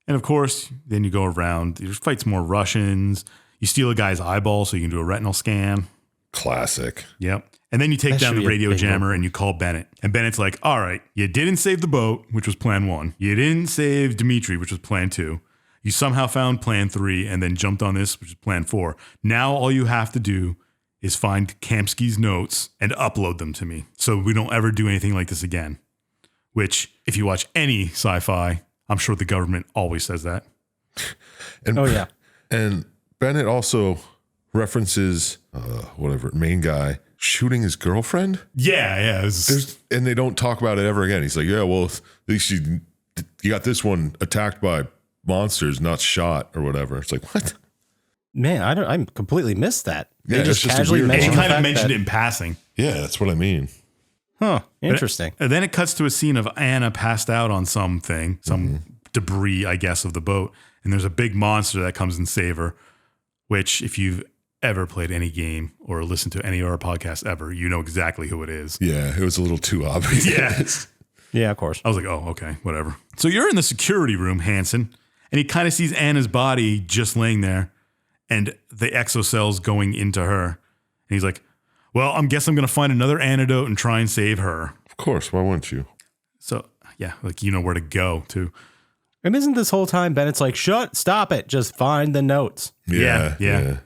And of course, then you go around, you fight some more Russians. You steal a guy's eyeball so you can do a retinal scan. Classic. Yep. And then you take That down should the be a radio big jammer one. and you call Bennett. And Bennett's like, all right, you didn't save the boat, which was plan 1. You didn't save Dimitri, which was plan 2. You somehow found plan 3 and then jumped on this, which is plan 4. Now all you have to do is find Kamsky's notes and upload them to me so we don't ever do anything like this again. Which, if you watch any sci-fi, I'm sure the government always says that. And, Oh, yeah. And Bennett also references, main guy shooting his girlfriend. Yeah. And they don't talk about it ever again. He's like, yeah, well, at least you got this one attacked by monsters, not shot or whatever. It's like, what? Man, I completely missed that. Yeah, They it's just just a casually weird And he mentioned the kind of fact mentioned that- it in passing. Yeah, that's what I mean. Huh. Interesting. And then it cuts to a scene of Anna passed out on something, some debris, I guess, of the boat. And there's a big monster that comes and save her, which if you've ever played any game or listened to any of our podcasts ever, you know exactly who it is. Yeah, it was a little too obvious. Yeah. Yeah, of course. I was like, oh, okay, whatever. So you're in the security room, Hanson, and he kind of sees Anna's body just laying there and the exocells going into her. And he's like, well, I guess I'm going to find another antidote and try and save her. Of course, why wouldn't you? So, yeah, like you know where to go, too. And isn't this whole time Bennett's like, stop it, just find the notes. Yeah.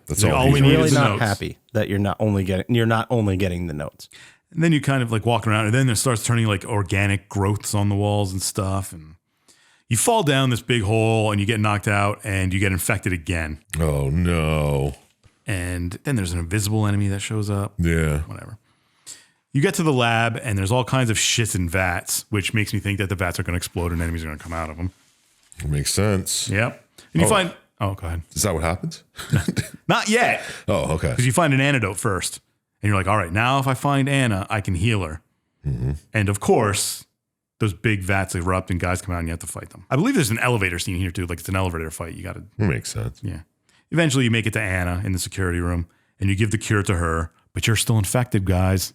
That's Like, all. all He's we He's need really is the not notes. happy that you're not only getting the notes. And then you kind of like walk around, and then it starts turning like organic growths on the walls and stuff. And you fall down this big hole and you get knocked out and you get infected again. Oh no. And then there's an invisible enemy that shows up. Yeah. Whatever. You get to the lab and there's all kinds of shits in vats, which makes me think that the vats are going to explode and enemies are going to come out of them. It makes sense. Yep. And you find, go ahead. Is that what happens? Not yet. Oh, okay. Because you find an antidote first. And you're like, all right, now if I find Anna, I can heal her. And of course, those big vats erupt and guys come out and you have to fight them. I believe there's an elevator scene here too. Like it's an elevator fight. You got to, It makes sense. yeah. Eventually you make it to Anna in the security room and you give the cure to her, but you're still infected, guys.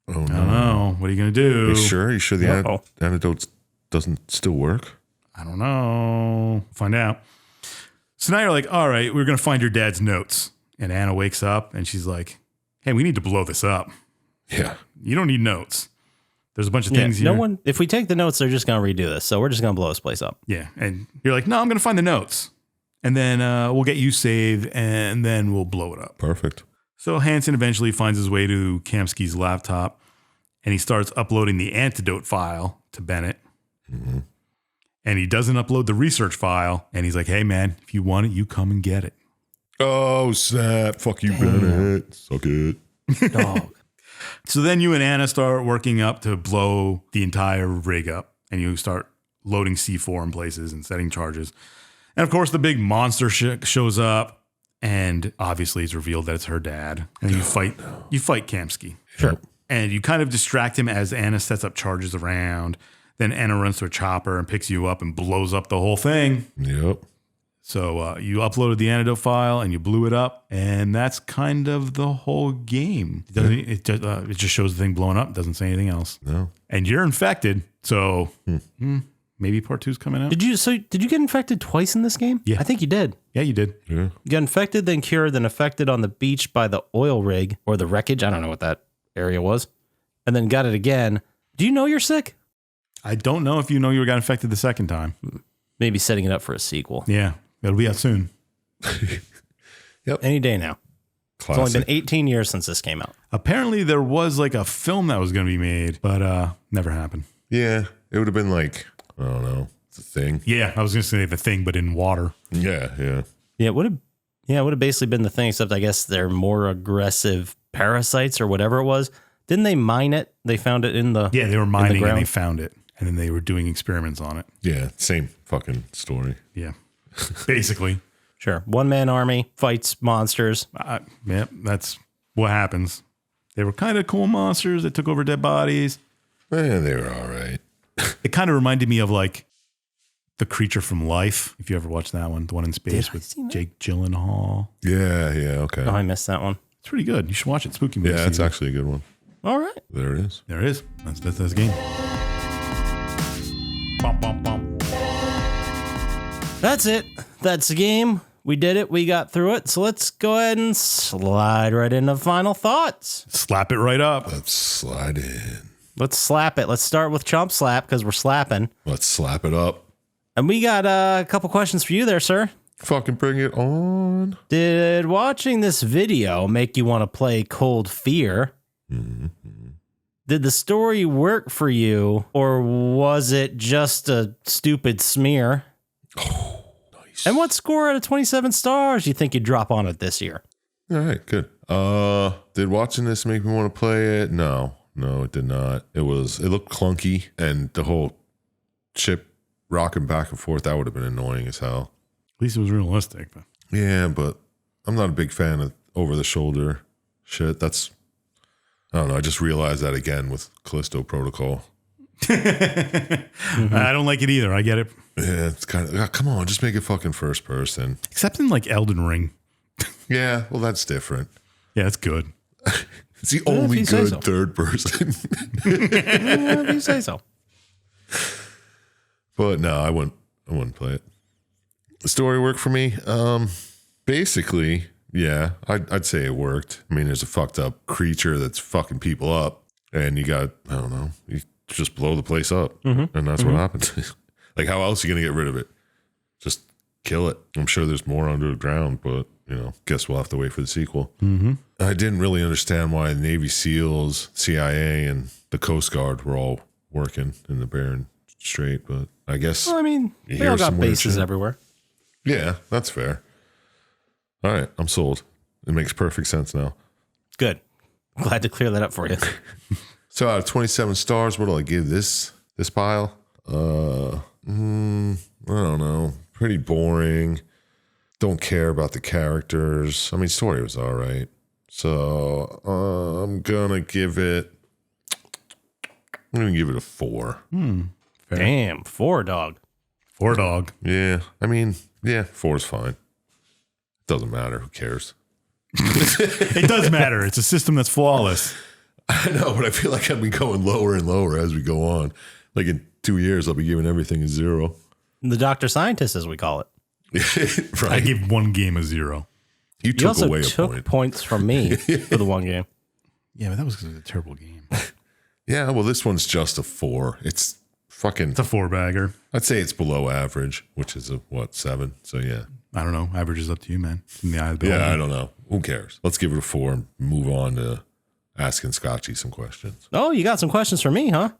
Oh I don't no. know. What are you going to do? You sure? You sure the Uh-oh. antidote doesn't still work? I don't know. Find out. So now you're like, all right, we're going to find your dad's notes. And Anna wakes up and she's like, hey, we need to blow this up. Yeah. You don't need notes. There's a bunch of Yeah, things here. no one. If we take the notes, they're just gonna redo this. So we're just gonna blow this place up. Yeah. And you're like, no, I'm going to find the notes. And then we'll get you saved and then we'll blow it up. Perfect. So Hanson eventually finds his way to Kamsky's laptop and he starts uploading the antidote file to Bennett. And he doesn't upload the research file. And he's like, hey, man, if you want it, you come and get it. Oh, snap. Fuck you, Bennett. Suck it. Dog. So then you and Anna start working up to blow the entire rig up. And you start loading C4 in places and setting charges. And of course, the big monster shows up. And obviously, it's revealed that it's her dad. And you fight Kamsky. Sure. And you kind of distract him as Anna sets up charges around. Then Anna runs to a chopper and picks you up and blows up the whole thing. Yep. So you uploaded the antidote file and you blew it up. And that's kind of the whole game. It just shows the thing blowing up. It doesn't say anything else. No. And you're infected. So maybe part 2's coming out. Did you get infected twice in this game? Yeah. I think you did. Yeah, you did. Yeah. You got infected, then cured, then affected on the beach by the oil rig or the wreckage. I don't know what that area was. And then got it again. Do you know you're sick? I don't know if you know you got infected the second time. Maybe setting it up for a sequel. Yeah, it'll be out soon. Any day now. Classic. It's only been 18 years since this came out. Apparently there was like a film that was going to be made, but never happened. Yeah. It would have been like, I don't know, it's a thing. Yeah, I was going to say The Thing, but in water. Yeah. Yeah. Yeah, it would have basically been the thing, except I guess they're more aggressive parasites or whatever it was. Didn't they mine it? They found it in the Yeah, they were mining and ground. they found it. And then they were doing experiments on it. Yeah. Same fucking story. Yeah, basically. Sure. One-man army fights monsters. Yeah, that's what happens. They were kind of cool monsters that took over dead bodies. They were all right. It kind of reminded me of like The Creature from Life. If you ever watched that one, the one in space Did I with see that? Jake Gyllenhaal. Yeah. Yeah. Okay. Oh, I missed that one. It's pretty good. You should watch it. Spooky movie. Yeah. It's season. actually a good one. All right. There it is. There it is. That's the game. Bum, bum, bum. That's it. That's the game. We did it. We got through it. So let's go ahead and slide right into final thoughts. Slap it right up. Let's slide in. Let's slap it. Let's start with Chump Slap because we're slapping. Let's slap it up. And we got a couple questions for you there, sir. Fucking bring it on. Did watching this video make you want to play Cold Fear? Did the story work for you, or was it just a stupid smear? Oh, nice. And what score out of 27 stars do you think you'd drop on it this year? All right, good. Did watching this make me want to play it? No, it did not. It looked clunky, and the whole ship rocking back and forth, that would have been annoying as hell. At least it was realistic. But. Yeah, but I'm not a big fan of over the shoulder shit. I don't know. I just realized that again with Callisto Protocol. I don't like it either. I get it. Yeah, it's kind of, come on, just make it fucking first person. Except in like Elden Ring. Yeah, well, that's different. Yeah, it's good. It's the only you say good so. third person. If you say so. But no, I wouldn't play it. The story worked for me. Basically, yeah, I'd say it worked. I mean, there's a fucked up creature that's fucking people up, and you got, I don't know, you just blow the place up, and that's what happens. Like, how else are you gonna get rid of it? Just kill it. I'm sure there's more under the ground, but guess we'll have to wait for the sequel. I didn't really understand why the Navy SEALs, CIA, and the Coast Guard were all working in the Bering Strait, but I guess Well, I mean, You they all hear got some weird bases shit. everywhere. yeah, that's fair. All right, I'm sold. It makes perfect sense now. Good. Glad to clear that up for you. So out of 27 stars, what do I give this pile? I don't know. Pretty boring. Don't care about the characters. I mean, story was all right. So I'm gonna give it a 4. Damn, 4 dog. 4 dog. Yeah, I mean, yeah, 4 is fine. Doesn't matter. Who cares? It does matter. It's a system that's flawless. I know, but I feel like I've been going lower and lower as we go on. Like in 2 years, I'll be giving everything a 0. The Dr. Scientist, as we call it. Right. I give one game a 0. You You took also away a took point. points from me for the one game. Yeah, but that was a terrible game. Yeah, well, this one's just a 4. It's fucking. It's a 4-bagger. I'd say it's below average, which is a 7. So yeah. I don't know. Average is up to you, man. It's in the eye of the Yeah, I beholder. don't know. Who cares? Let's give it a 4 and move on to asking Scotchy some questions. Oh, you got some questions for me, huh?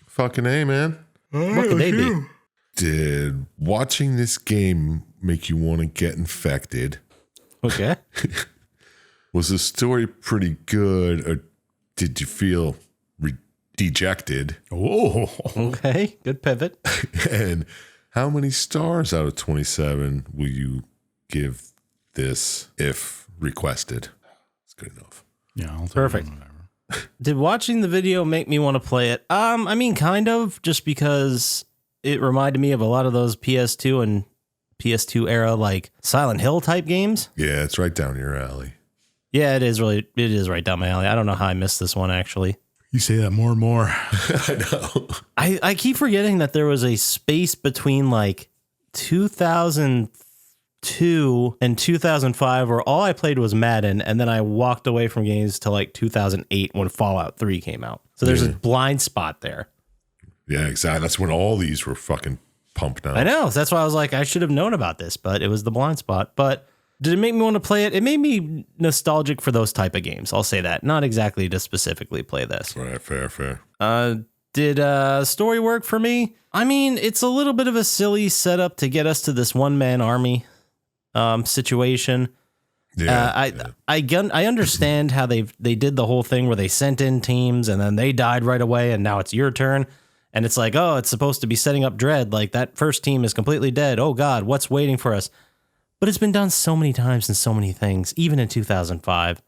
Fucking A, man. What could they be? Did watching this game make you want to get infected? Okay. Was the story pretty good, or did you feel dejected? Oh, Okay. Good pivot. And how many stars out of 27 will you give this if requested? It's good enough. yeah, I'll take Perfect. whatever. Did watching the video make me want to play it? I mean, kind of, just because it reminded me of a lot of those PS2 and PS2 era, like Silent Hill type games. Yeah, it's right down your alley. Yeah, it is right down my alley. I don't know how I missed this one, actually. You say that more and more. I know. I keep forgetting that there was a space between like 2002 and 2005 where all I played was Madden, and then I walked away from games to like 2008 when Fallout 3 came out. So there's a blind spot there. Yeah, exactly. That's when all these were fucking pumped out. I know. That's why I was like, I should have known about this, but it was the blind spot. But did it make me want to play it? It made me nostalgic for those type of games. I'll say that. Not exactly to specifically play this. Right, fair. Did story work for me? I mean, it's a little bit of a silly setup to get us to this one-man army situation. Yeah, I understand how they did the whole thing where they sent in teams and then they died right away and now it's your turn. And it's like, oh, it's supposed to be setting up dread. Like that first team is completely dead. Oh God, what's waiting for us? But it's been done so many times in so many things, even in 2005.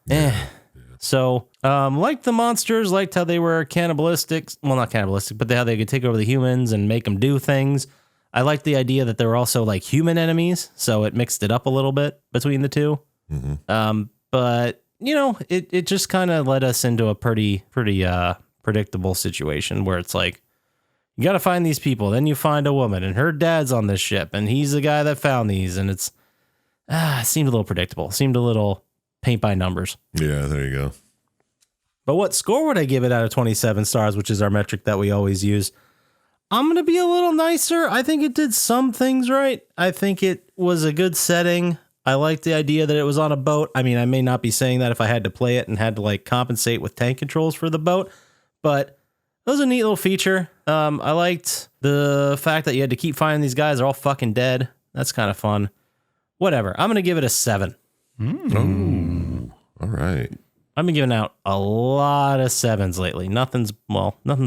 So, liked the monsters, liked how they were cannibalistic. Well, not cannibalistic, but how they could take over the humans and make them do things. I liked the idea that they were also like human enemies, so it mixed it up a little bit between the two. Mm-hmm. But you know, it just kind of led us into a pretty predictable situation where it's like, you got to find these people, then you find a woman, and her dad's on this ship, and he's the guy that found these, and it seemed a little predictable, seemed a little paint by numbers. Yeah, there you go. But what score would I give it out of 27 stars, which is our metric that we always use? I'm going to be a little nicer. I think it did some things right. I think it was a good setting. I like the idea that it was on a boat. I mean, I may not be saying that if I had to play it and had to like compensate with tank controls for the boat, but it was a neat little feature. I liked the fact that you had to keep finding these guys. They're all fucking dead. That's kind of fun. Whatever. I'm going to give it a 7. Oh, all right. I've been giving out a lot of 7s lately. Nothing's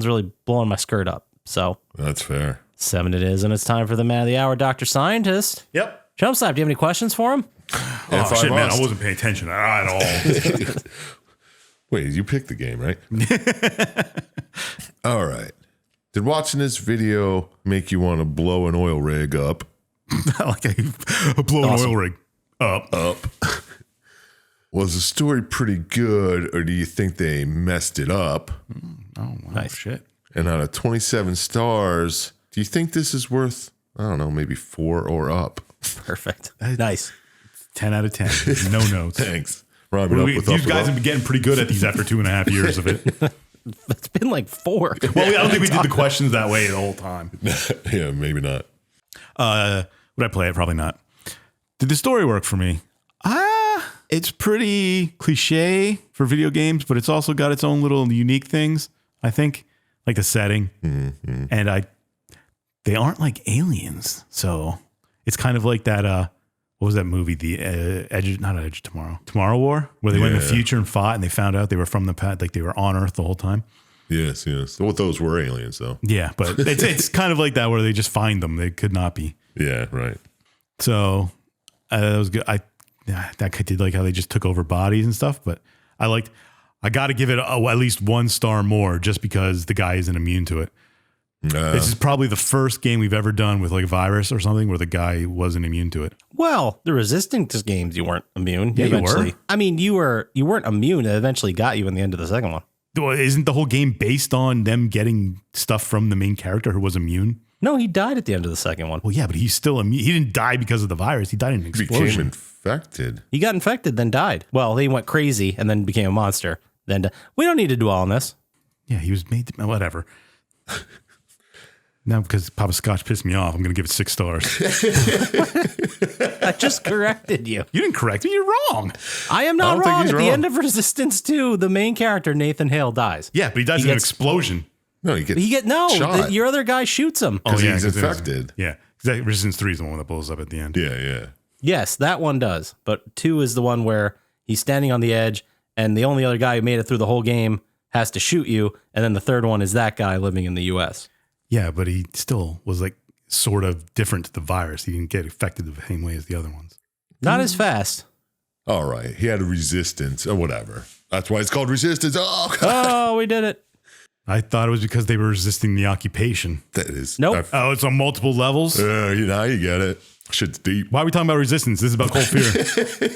really blowing my skirt up. So That's fair. 7 it is, and it's time for the man of the hour, Dr. Syintist. Yep. Chump Slap, do you have any questions for him? Oh, shit, man. I wasn't paying attention at all. Wait, you picked the game, right? All right. Did watching this video make you want to blow an oil rig up? Like a blow an oil rig up. Was the story pretty good, or do you think they messed it up? Oh, wow. Nice. Shit. And out of 27 stars, do you think this is worth, I don't know, maybe 4 or up? Perfect. Nice. 10 out of 10. No notes. Thanks. Rhyming up with These up guys with have been getting pretty good at these after 2.5 years of it. It's been like 4. Well, I don't think we did the questions that way the whole time. up. Yeah, maybe not. Would I play it? Probably not. Did the story work for me? It's pretty cliche for video games, but it's also got its own little unique things, I think, like the setting. Mm-hmm. And they aren't like aliens. So it's kind of like that, what was that movie? The Tomorrow War, where they went in the future and fought and they found out they were from the past, like they were on Earth the whole time. Yes. Well, those were aliens, though. Yeah, but it's kind of like that where they just find them. They could not be. Yeah, right. So that was good. That kid did like how they just took over bodies and stuff, but I got to give it at least 1 star more just because the guy isn't immune to it. This is probably the first game we've ever done with like a virus or something where the guy wasn't immune to it. Well, the Resistance games, you weren't immune. Yeah, you were. I mean, you weren't immune. It eventually got you in the end of the second one. Isn't the whole game based on them getting stuff from the main character who was immune? No, he died at the end of the second one. Well, yeah, but he's still immune. He didn't die because of the virus. He died in an Became explosion. infected. He got infected, then died. Well, he went crazy and then became a monster. Then we don't need to dwell on this. Yeah, he was made to, whatever. Now, because Poppascotch pissed me off, I'm going to give it 6 stars. I just corrected you. You didn't correct me. You're wrong. I am not I don't think wrong. he's At the wrong. end of Resistance 2, the main character, Nathan Hale, dies. Yeah, but he dies He in an gets- explosion. No, you get No, your other guy shoots him. because yeah, he's 'cause it was- infected. Yeah. Exactly. Resistance 3 is the one that blows up at the end. Yeah. Yes, that one does. But 2 is the one where he's standing on the edge, and the only other guy who made it through the whole game has to shoot you. And then the third one is that guy living in the U.S. Yeah, but he still was like sort of different to the virus. He didn't get affected the same way as the other ones. Not as fast. All right. He had a resistance or whatever. That's why it's called resistance. Oh, God. Oh, we did it. I thought it was because they were resisting the occupation. That is. Nope. Oh, it's on multiple levels? Now you get it. Shit's deep. Why are we talking about resistance? This is about cold fear.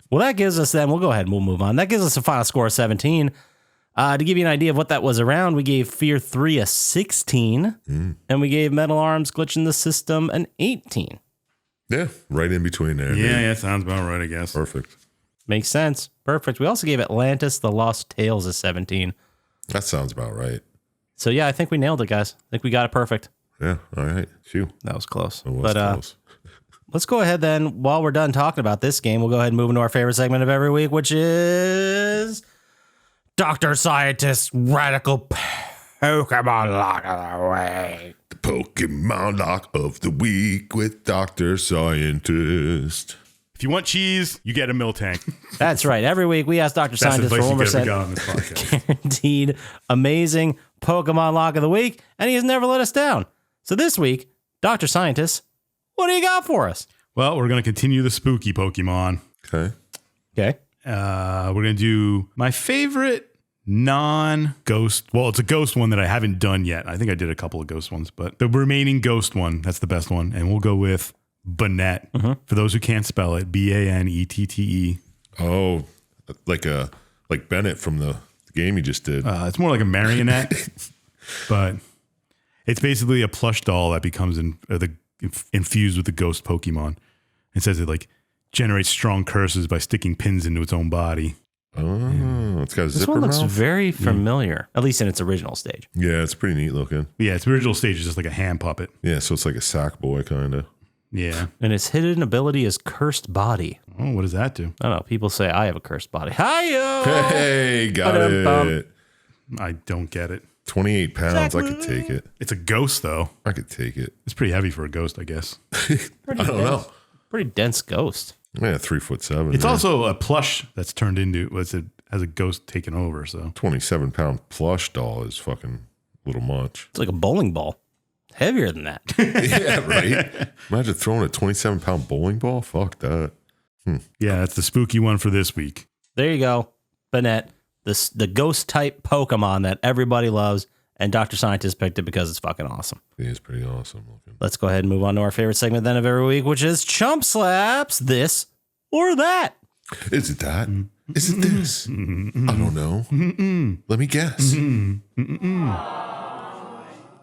Well, that gives us then, we'll go ahead and we'll move on. That gives us a final score of 17. To give you an idea of what that was around, we gave Fear 3 a 16, and we gave Metal Arms Glitching the System an 18. Yeah. Right in between there. dude. Yeah, sounds about right, I guess. Perfect. Makes sense. Perfect. We also gave Atlantis The Lost Tales a 17. That sounds about right. So, yeah, I think we nailed it, guys. I think we got it perfect. Yeah. All right. Phew. That was close. It was But close. let's go ahead then. While we're done talking about this game, we'll go ahead and move into our favorite segment of every week, which is Dr. Scientist's Radical Pokemon Lock of the Way. The Pokemon Lock of the Week with Dr. Syintist. If you want cheese, you get a milk tank. That's right. Every week we ask Dr. That's Scientist for advice you 1% get on this podcast. guaranteed amazing Pokemon Lock of the Week, and he has never let us down. So this week, Dr. Scientist, what do you got for us? Well, we're going to continue the spooky Pokemon. Okay. Okay. We're going to do my favorite non-ghost. Well, it's a ghost one that I haven't done yet. I think I did a couple of ghost ones, but the remaining ghost one, that's the best one. And we'll go with Banette. For those who can't spell it, Banette. Oh, like Bennett from the game you just did. It's more like a marionette, but it's basically a plush doll that becomes infused with the ghost Pokemon. It says it like generates strong curses by sticking pins into its own body. Oh, it's got a This zipper one looks mouth. very familiar, at least in its original stage. Yeah, it's pretty neat looking. Yeah, its original stage is just like a hand puppet. Yeah, so it's like a sack boy kind of. Yeah. And its hidden ability is Cursed Body. Oh, what does that do? I don't know. People say I have a cursed body. Hi-yo! Hey, got Ba-dum-bum. it. I don't get it. 28 pounds. I could take it. It's a ghost, though. I could take it. It's pretty heavy for a ghost, I guess. I don't know. Pretty dense ghost. Yeah, 3'7". It's there. also a plush that's turned into has a ghost taken over. So 27-pound plush doll is fucking a little much. It's like a bowling ball. Heavier than that. Yeah, right. Imagine throwing a 27-pound bowling ball. Fuck that. yeah, that's the spooky one for this week. There you go. Banette, the ghost type Pokemon that everybody loves, and Dr. Scientist picked it because it's fucking awesome. It is pretty awesome looking. Let's go ahead and move on to our favorite segment then of every week, which is Chump Slaps This or That. Is it that? Is it this? I don't know. Let me guess.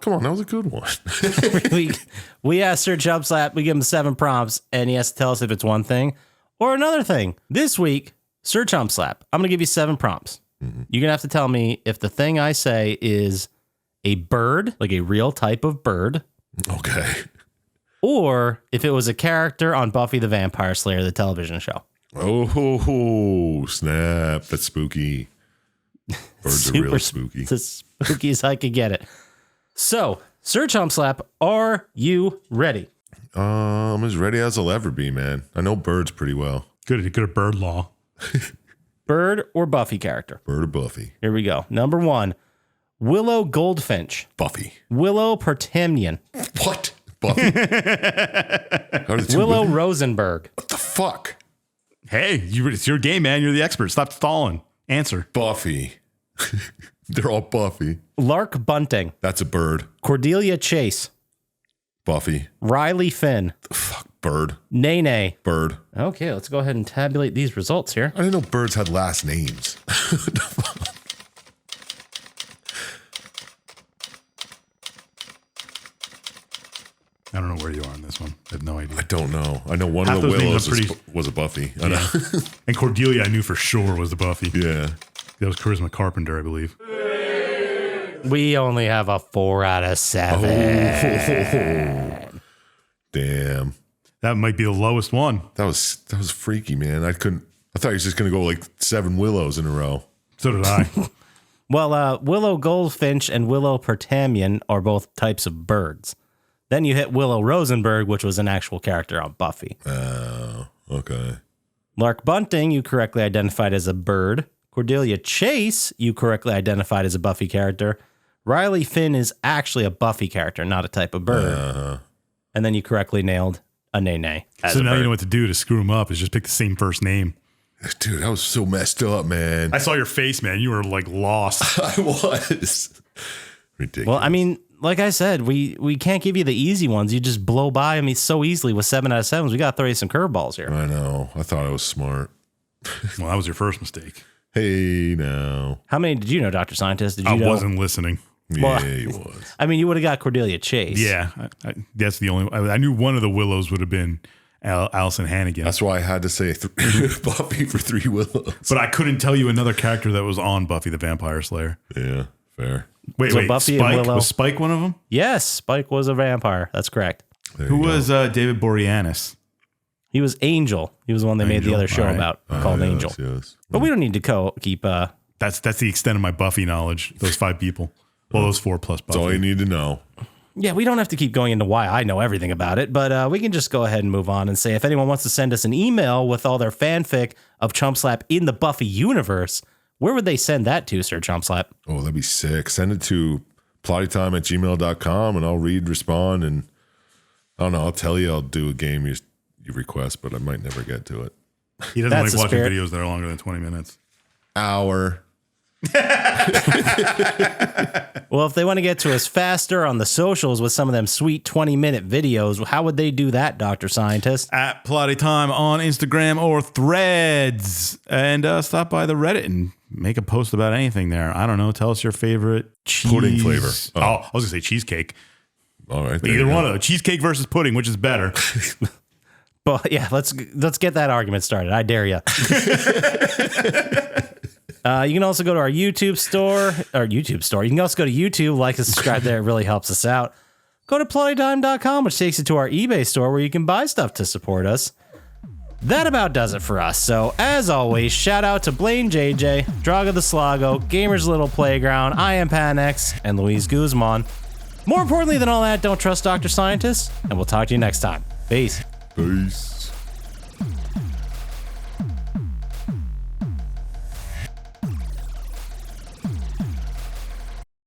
Come on, that was a good one. we asked Sir Chump Slap, we give him 7 prompts, and he has to tell us if it's one thing or another thing. This week, Sir Chump Slap, I'm going to give you 7 prompts. You're going to have to tell me if the thing I say is a bird, like a real type of bird, Okay. or if it was a character on Buffy the Vampire Slayer, the television show. Oh, snap. That's spooky. Birds are real spooky. It's as spooky as I could get it. So, Sir Chump Slap, are you ready? I'm as ready as I'll ever be, man. I know birds pretty well. Good at bird law. Bird or Buffy character? Bird or Buffy? Here we go. Number 1, Willow Goldfinch. Buffy. Willow Pertamnian. What? Buffy? How did two Willow women- Rosenberg. What the fuck? Hey, it's your game, man. You're the expert. Stop stalling. Answer. Buffy. They're all Buffy. Lark Bunting. That's a bird. Cordelia Chase. Buffy. Riley Finn. Fuck. Bird. Nene. Bird. Okay, let's go ahead and tabulate these results here. I didn't know birds had last names. I don't know where you are on this one. I have no idea. I don't know. I know one Half of the those names Willows are pretty- was a Buffy. I know. And Cordelia, I knew for sure was the Buffy. Yeah. That was Charisma Carpenter, I believe. We only have a 4 out of 7. Damn. That might be the lowest one. That was freaky, man. I thought he was just gonna go like 7 willows in a row. So did I. Well, willow goldfinch and willow pertamian are both types of birds. Then you hit Willow Rosenberg, which was an actual character on Buffy. Oh, okay. Lark Bunting, you correctly identified as a bird. Cordelia Chase, you correctly identified as a Buffy character. Riley Finn is actually a Buffy character, not a type of bird. And then you correctly nailed a Nene. So now you know what to do to screw him up is just pick the same first name. Dude, that was so messed up, man. I saw your face, man. You were like lost. I was. Ridiculous. Well, I mean, like I said, we can't give you the easy ones. You just blow by them so easily with 7 out of 7s. We got to throw you some curveballs here. I know. I thought I was smart. Well, that was your first mistake. Hey, now. How many did you know, Dr. Scientist? Did you know? I wasn't listening. Yeah, he was. I mean, you would have got Cordelia Chase. Yeah, that's the only. I knew one of the Willows would have been Allison Hannigan. That's why I had to say Buffy for 3 willows. But I couldn't tell you another character that was on Buffy the Vampire Slayer. Yeah, fair. Wait, So Buffy and Spike? Willow- Was Spike one of them? Yes, Spike was a vampire. That's correct. There Who you go. was David Boreanaz? He was Angel. He was the one they made the Angel, other show all right. about called Yes, Angel. Yes. But we don't need to keep. That's the extent of my Buffy knowledge. Those 5 people. Well, those 4 plus Buffy. That's all you need to know. Yeah, we don't have to keep going into why I know everything about it, but we can just go ahead and move on and say if anyone wants to send us an email with all their fanfic of Chump Slap in the Buffy universe, where would they send that to, Sir Chump Slap? Oh, that'd be sick. Send it to plottytime@gmail.com and I'll read, respond, and I don't know. I'll tell you I'll do a game you request, but I might never get to it. He doesn't That's like the watching spirit. videos that are longer than 20 minutes. Hour. Well, if they want to get to us faster on the socials with some of them sweet 20-minute videos, how would they do that, Dr. Scientist? At Plottytime on Instagram or Threads. And stop by the Reddit and make a post about anything there. I don't know. Tell us your favorite cheese. Pudding flavor. Oh, I was going to say cheesecake. All right. there Either you go. one of them. Cheesecake versus pudding, which is better. But yeah, let's get that argument started. I dare you. You can also go to our YouTube store. You can also go to YouTube, like and subscribe there. It really helps us out. Go to plottytime.com, which takes you to our eBay store where you can buy stuff to support us. That about does it for us. So, as always, shout out to Blaine JJ, Draga the Slago, Gamers Little Playground, I Am Panex, and Luis Guzman. More importantly than all that, don't trust Dr. Scientist, and we'll talk to you next time. Peace. Peace.